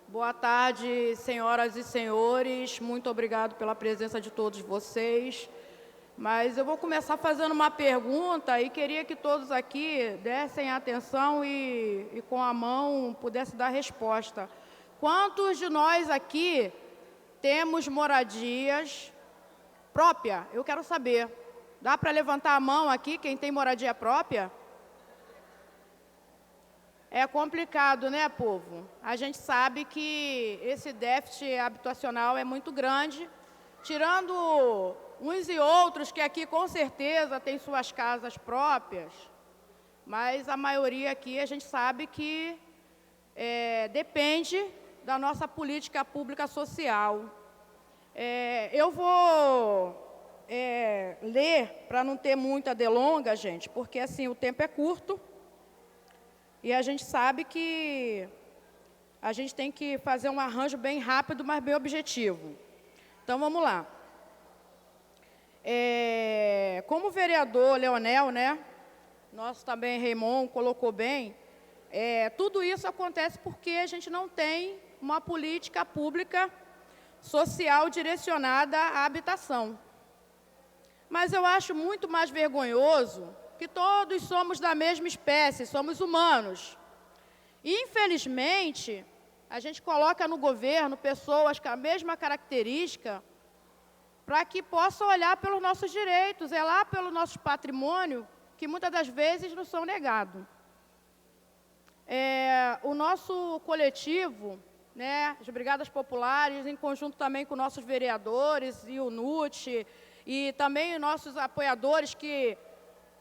Boa tarde, senhoras e senhores. Muito obrigado pela presença de todos vocês. Mas eu vou começar fazendo uma pergunta e queria que todos aqui dessem atenção e com a mão pudessem dar resposta. Quantos de nós aqui temos moradias própria? Eu quero saber. Dá para levantar a mão aqui quem tem moradia própria? É complicado, né, povo? A gente sabe que esse déficit habitacional é muito grande, tirando uns e outros que aqui com certeza têm suas casas próprias, mas a maioria aqui a gente sabe que depende da nossa política pública social. Eu vou ler, para não ter muita delonga, gente, porque assim o tempo é curto e a gente sabe que a gente tem que fazer um arranjo bem rápido, mas bem objetivo. Então, vamos lá. Como o vereador Leonel, né, nosso também Raimon colocou bem, tudo isso acontece porque a gente não tem uma política pública social direcionada à habitação. Mas eu acho muito mais vergonhoso que todos somos da mesma espécie, somos humanos. E, infelizmente, a gente coloca no governo pessoas com a mesma característica para que possam olhar pelos nossos direitos, zelar pelo nosso patrimônio, que muitas das vezes nos são negados. O nosso coletivo, né, as Brigadas Populares, em conjunto também com nossos vereadores e o NUT, e também nossos apoiadores, que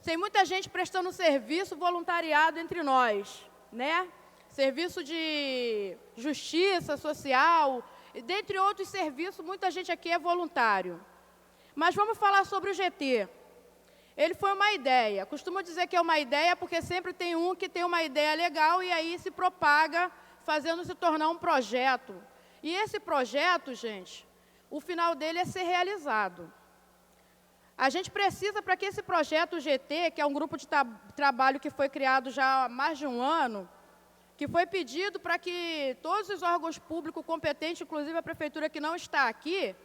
tem muita gente prestando serviço voluntariado entre nós, né? Serviço de justiça social, dentre outros serviços, muita gente aqui é voluntário. Mas vamos falar sobre o GT. Ele foi uma ideia. Costumo dizer que é uma ideia porque sempre tem um que tem uma ideia legal e aí se propaga, fazendo se tornar um projeto. E esse projeto, gente, o final dele é ser realizado. A gente precisa, para que esse projeto GT, que é um grupo de trabalho que foi criado já há mais de um ano, que foi pedido para que todos os órgãos públicos competentes, inclusive a prefeitura que não está aqui,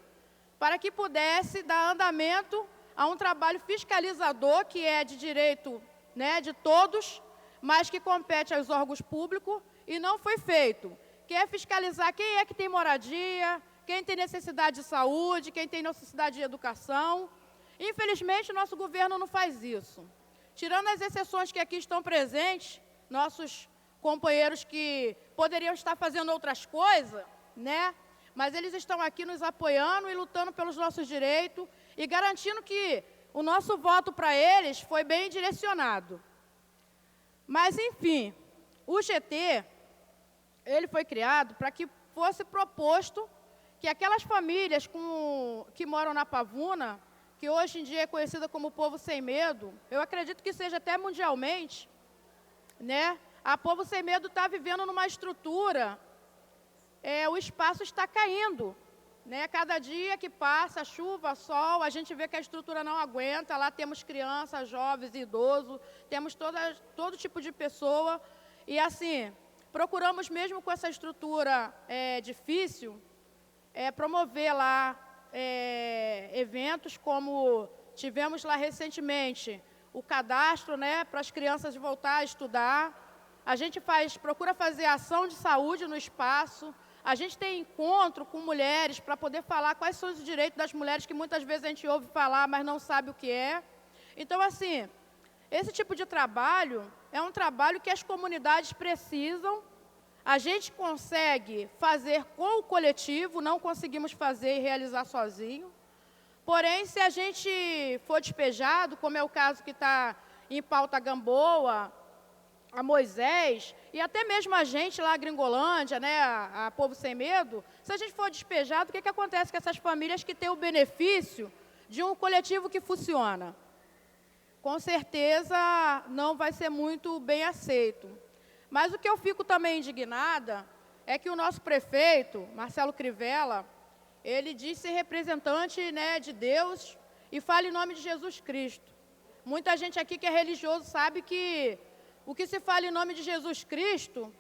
para que pudesse dar andamento a um trabalho fiscalizador, que é de direito, né, de todos, mas que compete aos órgãos públicos, e não foi feito. Que é fiscalizar quem é que tem moradia, quem tem necessidade de saúde, quem tem necessidade de educação. Infelizmente, o nosso governo não faz isso. Tirando as exceções que aqui estão presentes, nossos companheiros que poderiam estar fazendo outras coisas, né? Mas eles estão aqui nos apoiando e lutando pelos nossos direitos e garantindo que o nosso voto para eles foi bem direcionado. Mas, enfim, o GT, ele foi criado para que fosse proposto que aquelas famílias que moram na Pavuna, que hoje em dia é conhecida como Povo Sem Medo, eu acredito que seja até mundialmente, né? A Povo Sem Medo está vivendo numa estrutura, o espaço está caindo, né? Cada dia que passa, chuva, sol, a gente vê que a estrutura não aguenta, lá temos crianças, jovens, idosos, temos todo tipo de pessoa, e assim, procuramos mesmo com essa estrutura difícil, promover lá eventos como tivemos lá recentemente, o cadastro, né, para as crianças voltar a estudar. A gente procura fazer ação de saúde no espaço. A gente tem encontro com mulheres para poder falar quais são os direitos das mulheres, que muitas vezes a gente ouve falar, mas não sabe o que é. Então, assim, esse tipo de trabalho é um trabalho que as comunidades precisam. A gente consegue fazer com o coletivo, não conseguimos fazer e realizar sozinho. Porém, se a gente for despejado, como é o caso que está em pauta Gamboa, a Moisés, e até mesmo a gente lá, a Gringolândia, né, a Povo Sem Medo, se a gente for despejado, o que acontece com essas famílias que têm o benefício de um coletivo que funciona? Com certeza não vai ser muito bem aceito. Mas o que eu fico também indignada é que o nosso prefeito, Marcelo Crivella, ele diz ser representante, né, de Deus e fala em nome de Jesus Cristo. Muita gente aqui que é religioso sabe que o que se fala em nome de Jesus Cristo,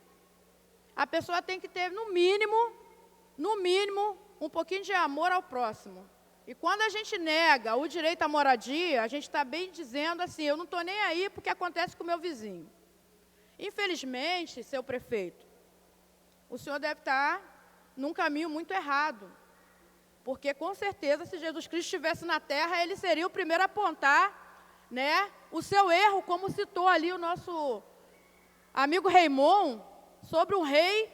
a pessoa tem que ter, no mínimo, um pouquinho de amor ao próximo. E quando a gente nega o direito à moradia, a gente está bem dizendo assim, eu não estou nem aí porque acontece com o meu vizinho. Infelizmente, seu prefeito, o senhor deve estar num caminho muito errado. Porque, com certeza, se Jesus Cristo estivesse na terra, ele seria o primeiro a apontar, né, o seu erro, como citou ali amigo Raymond, sobre um rei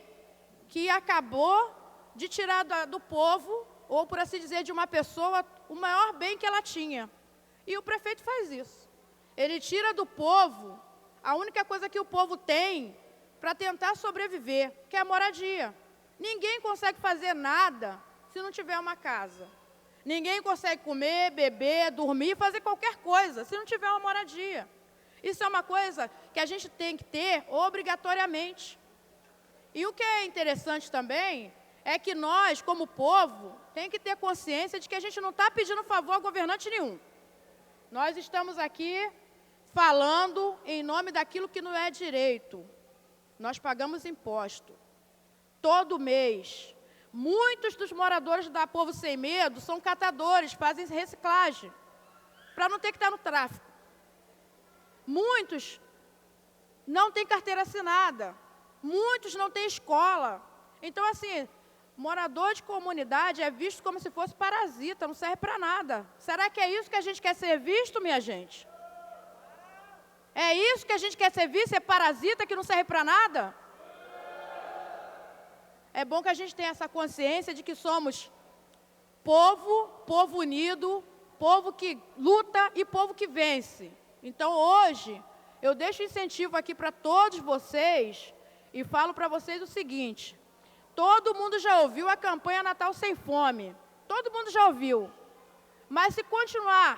que acabou de tirar do povo, ou por assim dizer, de uma pessoa, o maior bem que ela tinha. E o prefeito faz isso. Ele tira do povo a única coisa que o povo tem para tentar sobreviver, que é a moradia. Ninguém consegue fazer nada se não tiver uma casa. Ninguém consegue comer, beber, dormir, fazer qualquer coisa se não tiver uma moradia. Isso é uma coisa que a gente tem que ter obrigatoriamente. E o que é interessante também é que nós, como povo, tem que ter consciência de que a gente não está pedindo favor a governante nenhum. Nós estamos aqui falando em nome daquilo que não é direito. Nós pagamos imposto todo mês. Muitos dos moradores da Povo Sem Medo são catadores, fazem reciclagem, para não ter que estar no tráfico. Muitos não têm carteira assinada, muitos não têm escola. Então, assim, morador de comunidade é visto como se fosse parasita, não serve para nada. Será que é isso que a gente quer ser visto, minha gente? É isso que a gente quer ser visto, é parasita que não serve para nada? É bom que a gente tenha essa consciência de que somos povo unido, povo que luta e povo que vence. Então, hoje, eu deixo incentivo aqui para todos vocês e falo para vocês o seguinte: todo mundo já ouviu a campanha Natal Sem Fome. Todo mundo já ouviu. Mas se continuar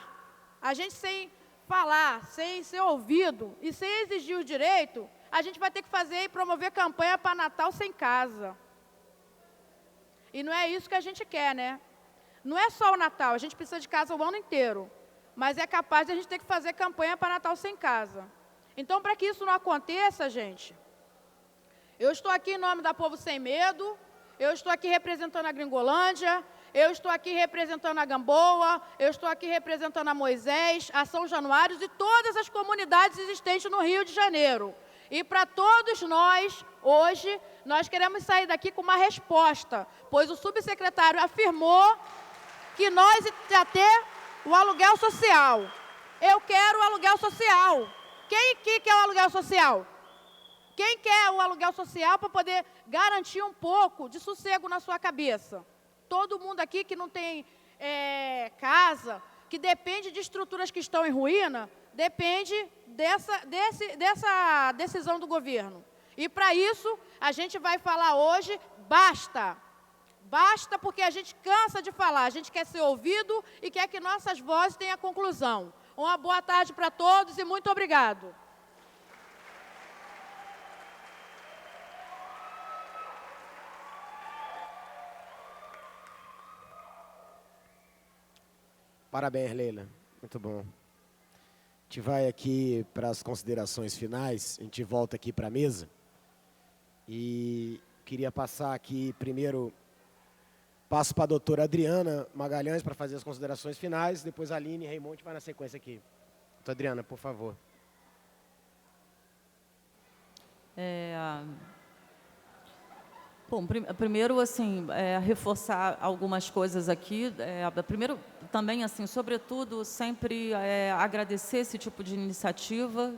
a gente sem falar, sem ser ouvido e sem exigir o direito, a gente vai ter que fazer e promover campanha para Natal sem casa. E não é isso que a gente quer, né? Não é só o Natal, a gente precisa de casa o ano inteiro. Mas é capaz de a gente ter que fazer campanha para Natal sem casa. Então, para que isso não aconteça, gente, eu estou aqui em nome da Povo Sem Medo, eu estou aqui representando a Gringolândia, eu estou aqui representando a Gamboa, eu estou aqui representando a Moisés, a São Januário e todas as comunidades existentes no Rio de Janeiro. E para todos nós, hoje, nós queremos sair daqui com uma resposta, pois o subsecretário afirmou que nós já ter o aluguel social. Eu quero o aluguel social. Quem aqui quer o aluguel social? Quem quer o aluguel social para poder garantir um pouco de sossego na sua cabeça? Todo mundo aqui que não tem casa, que depende de estruturas que estão em ruína, depende dessa decisão do governo. E para isso, a gente vai falar hoje, basta. Basta porque a gente cansa de falar, a gente quer ser ouvido e quer que nossas vozes tenham conclusão. Uma boa tarde para todos e muito obrigado. Parabéns, Leila. Muito bom. A gente vai aqui para as considerações finais, a gente volta aqui para a mesa. E queria passar aqui primeiro, passo para a doutora Adriana Magalhães para fazer as considerações finais, depois a Aline e Raymond vai na sequência aqui. Doutora Adriana, por favor. Bom, primeiro, assim, reforçar algumas coisas aqui. Primeiro, também, assim, sobretudo, sempre agradecer esse tipo de iniciativa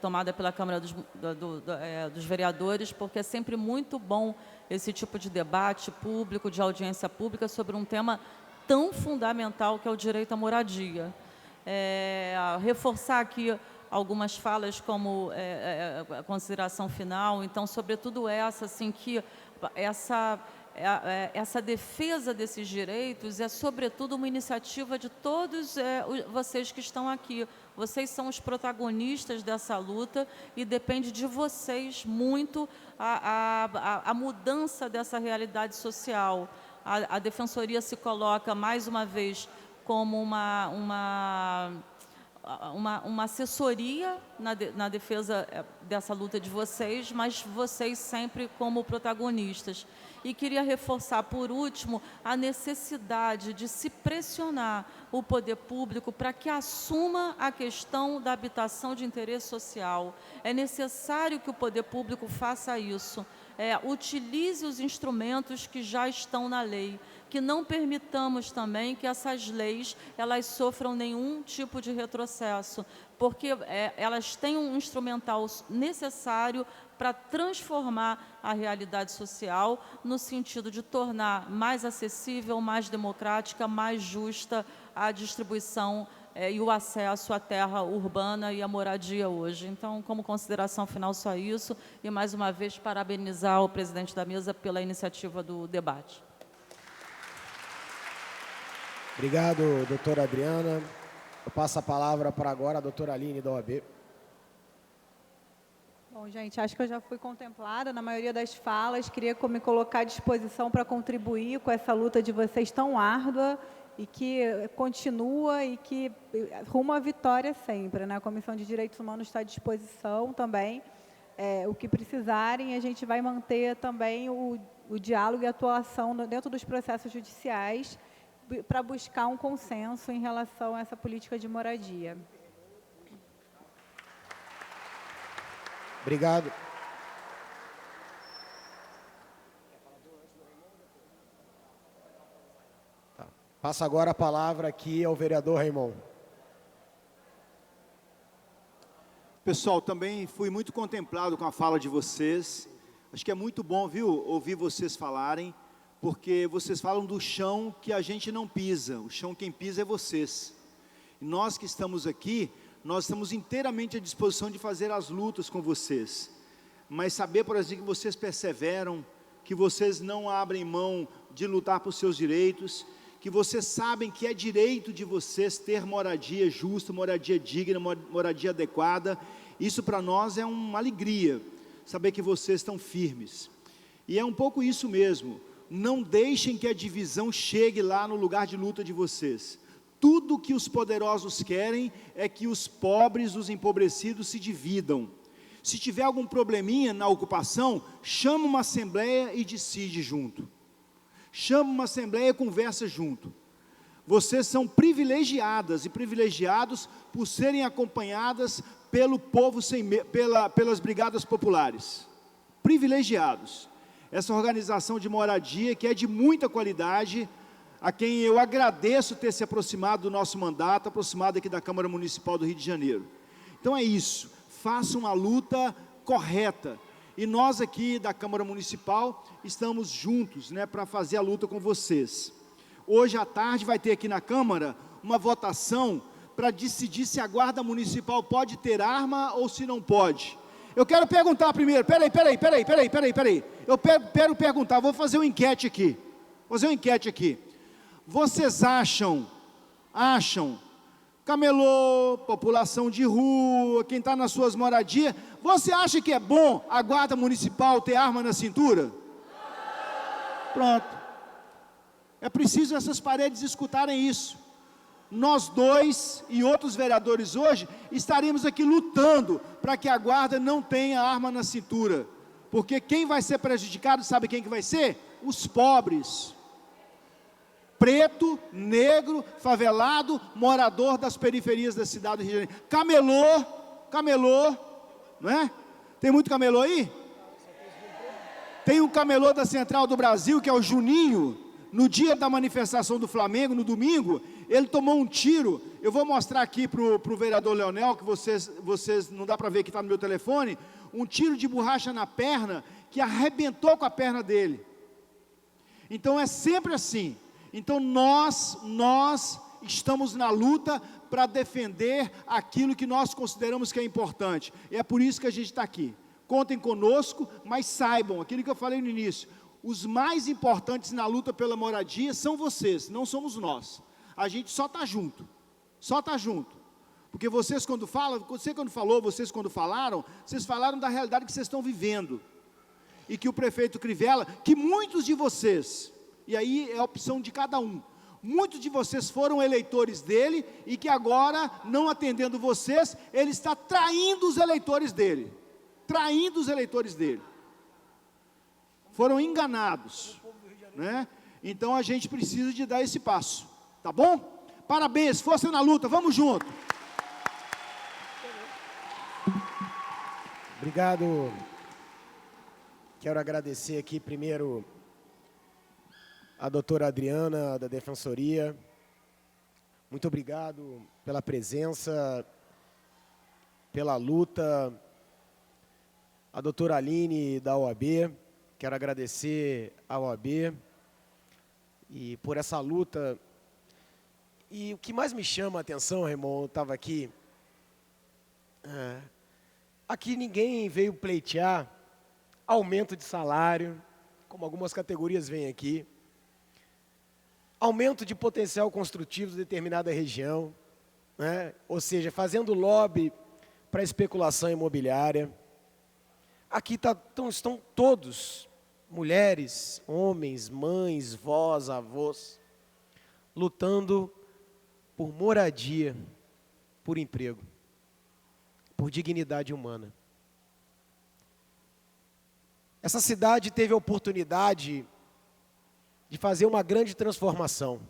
tomada pela Câmara dos Vereadores, porque é sempre muito bom esse tipo de debate público, de audiência pública, sobre um tema tão fundamental que é o direito à moradia. Reforçar aqui algumas falas como a consideração final, então, sobretudo essa, assim, que essa defesa desses direitos é, sobretudo, uma iniciativa de todos vocês que estão aqui. Vocês são os protagonistas dessa luta e depende de vocês muito a mudança dessa realidade social. A Defensoria se coloca, mais uma vez, como uma assessoria na defesa dessa luta de vocês, mas vocês sempre como protagonistas. E queria reforçar, por último, a necessidade de se pressionar o poder público para que assuma a questão da habitação de interesse social. É necessário que o poder público faça isso. utilize os instrumentos que já estão na lei, que não permitamos também que essas leis elas sofram nenhum tipo de retrocesso, porque elas têm um instrumental necessário para transformar a realidade social no sentido de tornar mais acessível, mais democrática, mais justa a distribuição e o acesso à terra urbana e à moradia hoje. Então, como consideração final, só isso. E, mais uma vez, parabenizar o presidente da mesa pela iniciativa do debate. Obrigado, doutora Adriana. Eu passo a palavra para agora a doutora Aline, da OAB. Bom, gente, acho que eu já fui contemplada na maioria das falas. Queria me colocar à disposição para contribuir com essa luta de vocês tão árdua e que continua e que rumo à vitória sempre, né? A Comissão de Direitos Humanos está à disposição também. O que precisarem, a gente vai manter também o diálogo e a atuação dentro dos processos judiciais para buscar um consenso em relação a essa política de moradia. Obrigado. Tá. Passa agora a palavra aqui ao vereador Raimon. Pessoal, também fui muito contemplado com a fala de vocês. Acho que é muito bom, viu, ouvir vocês falarem, porque vocês falam do chão que a gente não pisa. O chão quem pisa é vocês. E nós que estamos aqui, nós estamos inteiramente à disposição de fazer as lutas com vocês. Mas saber, por exemplo, que vocês perseveram, que vocês não abrem mão de lutar por seus direitos, que vocês sabem que é direito de vocês ter moradia justa, moradia digna, moradia adequada. Isso para nós é uma alegria, saber que vocês estão firmes. E é um pouco isso mesmo. Não deixem que a divisão chegue lá no lugar de luta de vocês. Tudo que os poderosos querem é que os pobres, os empobrecidos se dividam. Se tiver algum probleminha na ocupação, chama uma assembleia e decide junto. Chama uma assembleia e conversa junto. Vocês são privilegiadas e privilegiados por serem acompanhadas pelo povo, pelas brigadas populares. Privilegiados. Essa organização de moradia que é de muita qualidade, a quem eu agradeço ter se aproximado do nosso mandato, aproximado aqui da Câmara Municipal do Rio de Janeiro. Então é isso, façam uma luta correta. E nós aqui da Câmara Municipal estamos juntos, né, para fazer a luta com vocês. Hoje à tarde vai ter aqui na Câmara uma votação para decidir se a Guarda Municipal pode ter arma ou se não pode. Eu quero perguntar primeiro, peraí. Eu quero perguntar, vou fazer uma enquete aqui. Vocês acham, camelô, população de rua, quem está nas suas moradias, você acha que é bom a Guarda Municipal ter arma na cintura? Pronto. É preciso essas paredes escutarem isso. Nós dois e outros vereadores hoje estaremos aqui lutando para que a guarda não tenha arma na cintura. Porque quem vai ser prejudicado, sabe quem que vai ser? Os pobres. Preto, negro, favelado, morador das periferias da cidade do Rio de Janeiro. Camelô, não é? Tem muito camelô aí? Tem um camelô da Central do Brasil, que é o Juninho. No dia da manifestação do Flamengo, no domingo, ele tomou um tiro. Eu vou mostrar aqui para o vereador Leonel, que vocês não dá para ver que está no meu telefone, um tiro de borracha na perna, que arrebentou com a perna dele. Então é sempre assim. Então nós estamos na luta para defender aquilo que nós consideramos que é importante. E é por isso que a gente está aqui. Contem conosco, mas saibam, aquilo que eu falei no início, os mais importantes na luta pela moradia são vocês, não somos nós. A gente só está junto. Porque vocês quando falaram, vocês falaram da realidade que vocês estão vivendo. E que o prefeito Crivella, que muitos de vocês, e aí é a opção de cada um, muitos de vocês foram eleitores dele, e que agora, não atendendo vocês, ele está traindo os eleitores dele. Foram enganados, né? Então a gente precisa de dar esse passo, tá bom? Parabéns, força na luta, vamos junto. Obrigado. Quero agradecer aqui primeiro a doutora Adriana, da Defensoria. Muito obrigado pela presença, pela luta. A doutora Aline, da OAB. Quero agradecer à OAB e por essa luta. E o que mais me chama a atenção, Raimon, eu estava aqui, aqui ninguém veio pleitear aumento de salário, como algumas categorias vêm aqui, aumento de potencial construtivo de determinada região, né? Ou seja, fazendo lobby para especulação imobiliária. Aqui estão todos, mulheres, homens, mães, vós, avós, lutando por moradia, por emprego, por dignidade humana. Essa cidade teve a oportunidade de fazer uma grande transformação.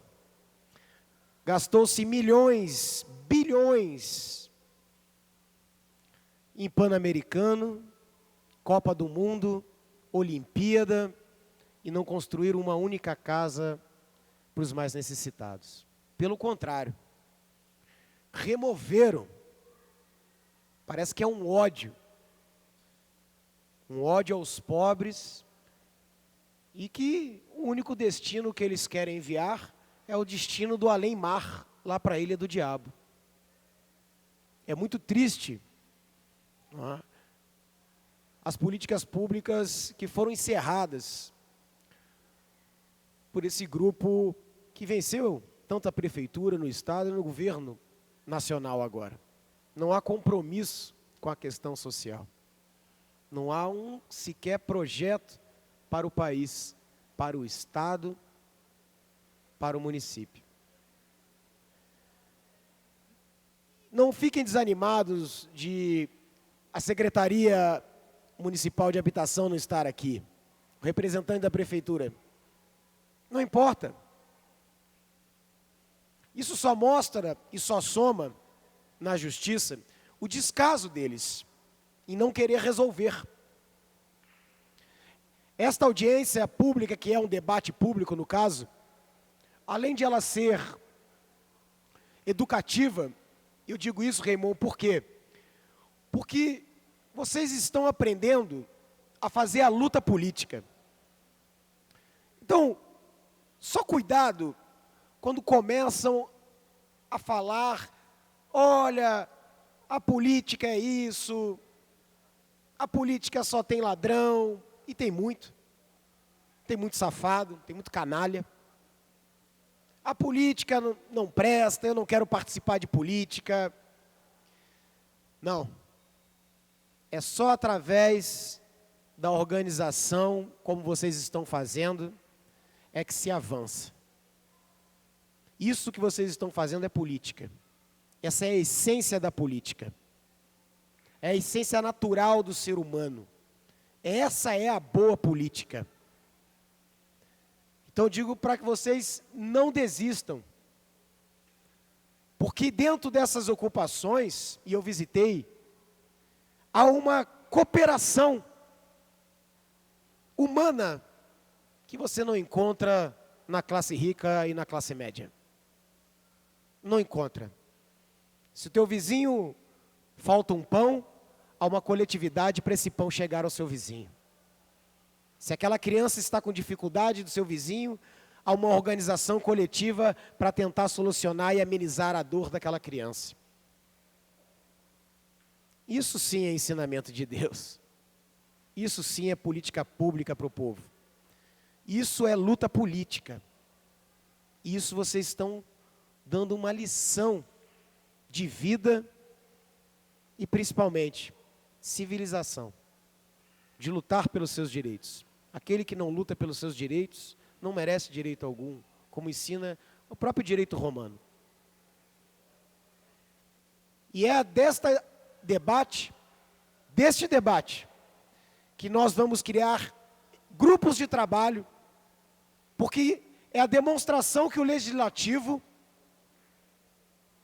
Gastou-se milhões, bilhões em Pan-Americano, Copa do Mundo, Olimpíada, e não construíram uma única casa para os mais necessitados. Pelo contrário, removeram, parece que é um ódio aos pobres, e que o único destino que eles querem enviar é o destino do além-mar, lá para a Ilha do Diabo. É muito triste, não é? As políticas públicas que foram encerradas por esse grupo que venceu tanto a prefeitura no estado e no governo nacional agora. Não há compromisso com a questão social. Não há sequer projeto para o país, para o estado, para o município. Não fiquem desanimados de a Secretaria Municipal de Habitação não estar aqui, o representante da prefeitura. Não importa. Isso só mostra e só soma na justiça o descaso deles em não querer resolver. Esta audiência pública, que é um debate público no caso, além de ela ser educativa, eu digo isso, Raimon, por quê? Porque vocês estão aprendendo a fazer a luta política. Então, só cuidado quando começam a falar, olha, a política é isso, a política só tem ladrão, e tem muito safado, tem muito canalha. A política não presta, eu não quero participar de política. Não. É só através da organização, como vocês estão fazendo, é que se avança. Isso que vocês estão fazendo é política. Essa é a essência da política. É a essência natural do ser humano. Essa é a boa política. Então eu digo para que vocês não desistam. Porque dentro dessas ocupações, e eu visitei, há uma cooperação humana que você não encontra na classe rica e na classe média. Não encontra. Se o teu vizinho falta um pão, há uma coletividade para esse pão chegar ao seu vizinho. Se aquela criança está com dificuldade do seu vizinho, há uma organização coletiva para tentar solucionar e amenizar a dor daquela criança. Isso sim é ensinamento de Deus. Isso sim é política pública para o povo. Isso é luta política. Isso vocês estão dando uma lição de vida e principalmente civilização, de lutar pelos seus direitos. Aquele que não luta pelos seus direitos não merece direito algum, como ensina o próprio direito romano. E é deste debate, que nós vamos criar grupos de trabalho, porque é a demonstração que o legislativo,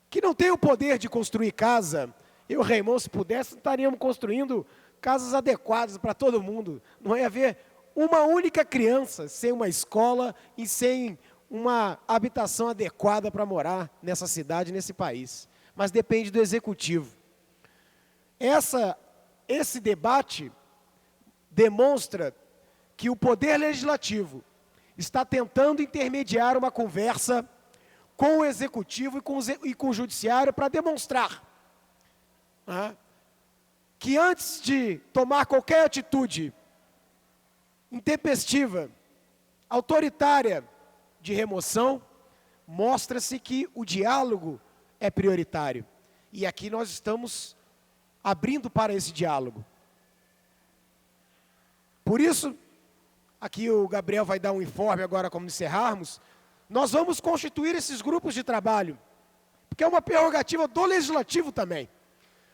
que não tem o poder de construir casa, eu, Raimon, se pudesse, estaríamos construindo casas adequadas para todo mundo. Não ia haver uma única criança sem uma escola e sem uma habitação adequada para morar nessa cidade, nesse país. Mas depende do executivo. Esse debate demonstra que o Poder Legislativo está tentando intermediar uma conversa com o Executivo e com o Judiciário para demonstrar que antes de tomar qualquer atitude intempestiva, autoritária de remoção, mostra-se que o diálogo é prioritário. E aqui nós estamos abrindo para esse diálogo. Por isso, aqui o Gabriel vai dar um informe agora, como encerrarmos, nós vamos constituir esses grupos de trabalho, porque é uma prerrogativa do Legislativo também.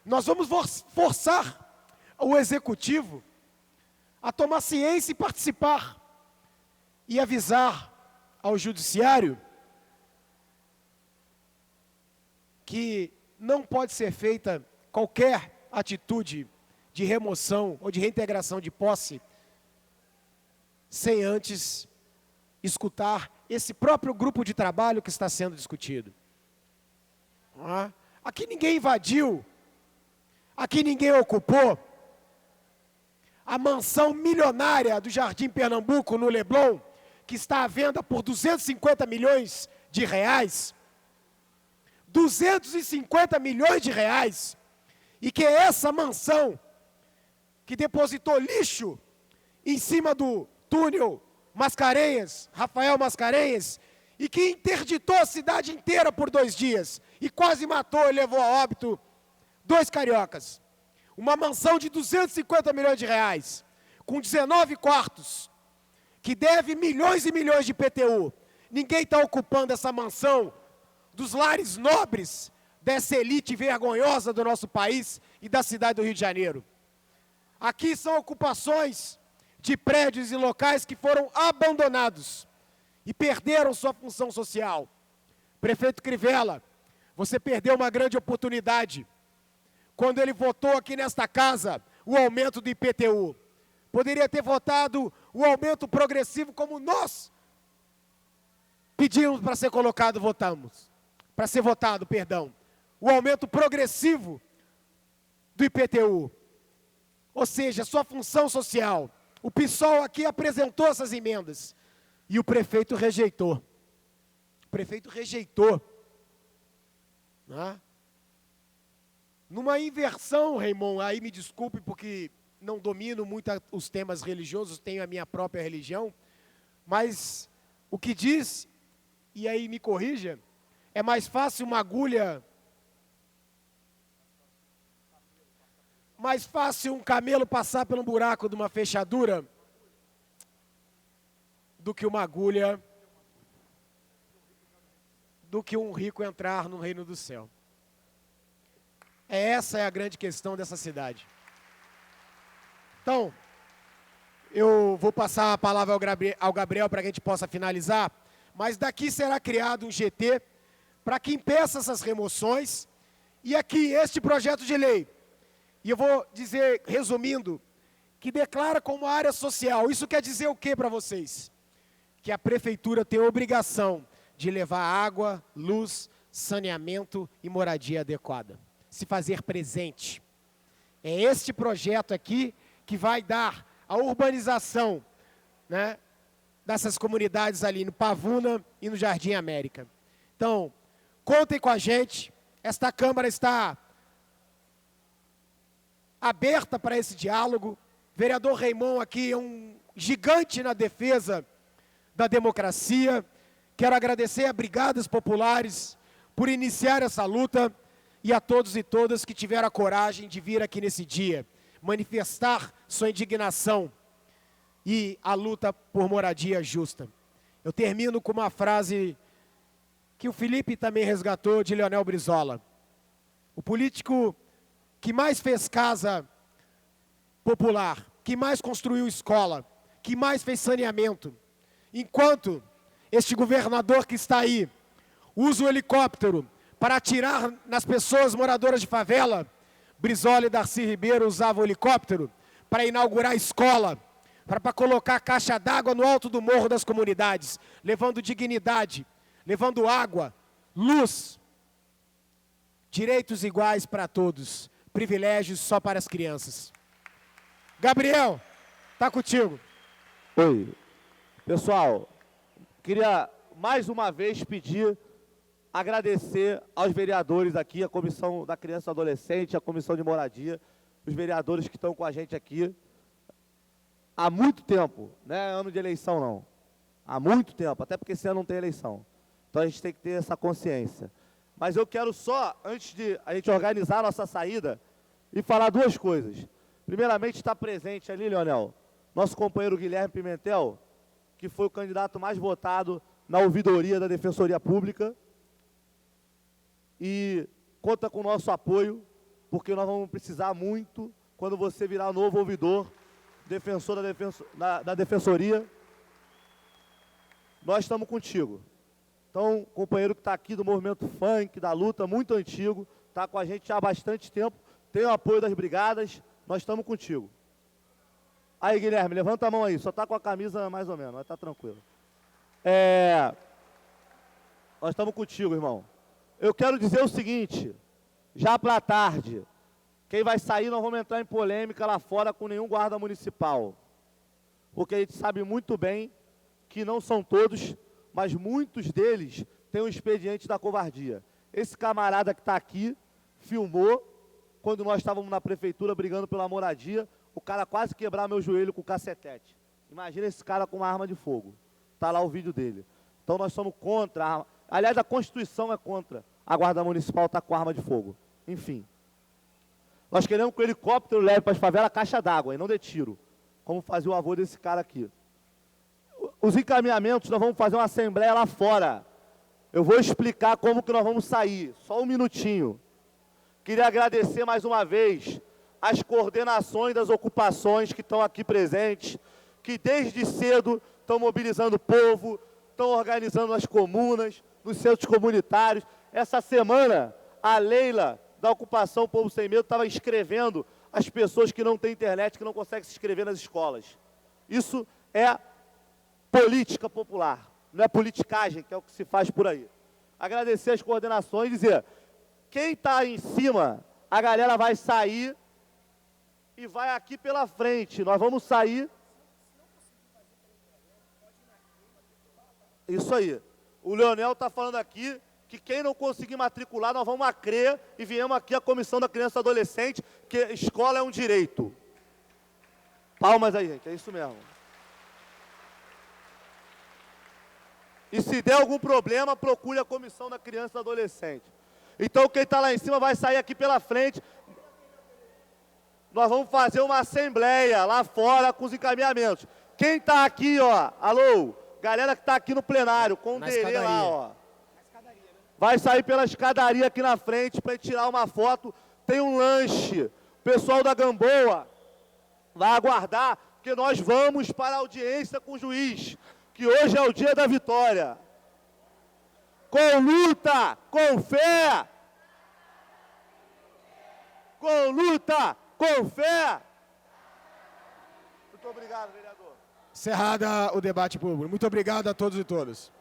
Nós vamos forçar o Executivo a tomar ciência e participar, e avisar ao Judiciário que não pode ser feita qualquer atitude de remoção ou de reintegração de posse sem antes escutar esse próprio grupo de trabalho que está sendo discutido. Aqui ninguém invadiu, aqui ninguém ocupou a mansão milionária do Jardim Pernambuco, no Leblon, que está à venda por 250 milhões de reais. 250 milhões de reais. E que é essa mansão que depositou lixo em cima do túnel Mascarenhas, Rafael Mascarenhas, e que interditou a cidade inteira por 2 dias, e quase matou e levou a óbito 2 cariocas. Uma mansão de 250 milhões de reais, com 19 quartos, que deve milhões e milhões de IPTU. Ninguém está ocupando essa mansão dos lares nobres dessa elite vergonhosa do nosso país e da cidade do Rio de Janeiro. Aqui são ocupações de prédios e locais que foram abandonados e perderam sua função social. Prefeito Crivella, você perdeu uma grande oportunidade quando ele votou aqui nesta casa o aumento do IPTU. Poderia ter votado o aumento progressivo como nós pedimos para ser colocado, para ser votado, perdão. O aumento progressivo do IPTU. Ou seja, sua função social. O PSOL aqui apresentou essas emendas e o prefeito rejeitou. O prefeito rejeitou. Numa inversão, Raimon, aí me desculpe porque não domino muito os temas religiosos, tenho a minha própria religião, mas o que diz, e aí me corrija, é mais fácil uma agulha, mais fácil um camelo passar pelo buraco de uma fechadura do que uma agulha, do que um rico entrar no reino do céu. Essa é a grande questão dessa cidade. Então, eu vou passar a palavra ao Gabriel para que a gente possa finalizar, mas daqui será criado um GT para que impeça essas remoções, e aqui este projeto de lei, e eu vou dizer, resumindo, que declara como área social. Isso quer dizer o que para vocês? Que a prefeitura tem a obrigação de levar água, luz, saneamento e moradia adequada. Se fazer presente. É este projeto aqui que vai dar a urbanização, né, dessas comunidades ali no Pavuna e no Jardim América. Então, contem com a gente. Esta Câmara está aberta para esse diálogo. Vereador Raimon aqui é um gigante na defesa da democracia. Quero agradecer a Brigadas Populares por iniciar essa luta e a todos e todas que tiveram a coragem de vir aqui nesse dia, manifestar sua indignação e a luta por moradia justa. Eu termino com uma frase que o Felipe também resgatou, de Leonel Brizola. O político que mais fez casa popular, que mais construiu escola, que mais fez saneamento, enquanto este governador que está aí usa o helicóptero para atirar nas pessoas moradoras de favela, Brizola e Darcy Ribeiro usavam o helicóptero para inaugurar escola, para colocar caixa d'água no alto do morro das comunidades, levando dignidade, levando água, luz, direitos iguais para todos, privilégios só para as crianças. Gabriel, tá contigo. Oi. Pessoal, queria mais uma vez pedir, agradecer aos vereadores aqui, a Comissão da Criança e Adolescente, a Comissão de Moradia, os vereadores que estão com a gente aqui há muito tempo, não é ano de eleição não, há muito tempo, até porque esse ano não tem eleição. Então a gente tem que ter essa consciência. Mas eu quero só, antes de a gente organizar a nossa saída, e falar duas coisas. Primeiramente, está presente ali, Leonel, nosso companheiro Guilherme Pimentel, que foi o candidato mais votado na ouvidoria da Defensoria Pública, e conta com o nosso apoio, porque nós vamos precisar muito, quando você virar novo ouvidor, defensor da Defensoria, nós estamos contigo. Então, companheiro que está aqui do movimento funk, da luta, muito antigo, está com a gente há bastante tempo, tem o apoio das brigadas, nós estamos contigo. Aí, Guilherme, levanta a mão aí, só está com a camisa mais ou menos, mas está tranquilo. Nós estamos contigo, irmão. Eu quero dizer o seguinte, já para a tarde, quem vai sair, nós vamos entrar em polêmica lá fora com nenhum guarda municipal. Porque a gente sabe muito bem que não são todos, mas muitos deles têm um expediente da covardia. Esse camarada que está aqui, filmou, quando nós estávamos na prefeitura brigando pela moradia, o cara quase quebrar meu joelho com o cacetete. Imagina esse cara com uma arma de fogo. Está lá o vídeo dele. Então nós somos contra, aliás, a Constituição é contra a Guarda Municipal estar com arma de fogo. Enfim. Nós queremos que o helicóptero leve para as favelas caixa d'água e não de tiro, como fazia o avô desse cara aqui. Os encaminhamentos, nós vamos fazer uma assembleia lá fora. Eu vou explicar como que nós vamos sair, só um minutinho. Queria agradecer mais uma vez as coordenações das ocupações que estão aqui presentes, que desde cedo estão mobilizando o povo, estão organizando as comunas, nos centros comunitários. Essa semana, a Leila, da ocupação Povo Sem Medo, estava inscrevendo as pessoas que não têm internet, que não conseguem se inscrever nas escolas. Isso é política popular, não é politicagem, que é o que se faz por aí. Agradecer as coordenações e dizer, quem está em cima, a galera vai sair e vai aqui pela frente. Nós vamos sair. Isso aí. O Leonel está falando aqui que quem não conseguir matricular, nós vamos a CRE e viemos aqui a Comissão da Criança e Adolescente, que escola é um direito. Palmas aí, gente, é isso mesmo. E se der algum problema, procure a Comissão da Criança e Adolescente. Então, quem está lá em cima vai sair aqui pela frente. Nós vamos fazer uma assembleia lá fora com os encaminhamentos. Quem está aqui, ó, alô, galera que está aqui no plenário, com o DERE lá, ó. Vai sair pela escadaria aqui na frente para tirar uma foto. Tem um lanche. O pessoal da Gamboa vai aguardar, porque nós vamos para a audiência com o juiz, que hoje é o dia da vitória. Com luta, com fé. Com luta, com fé. Muito obrigado, vereador. Encerrada o debate público. Muito obrigado a todos e todas.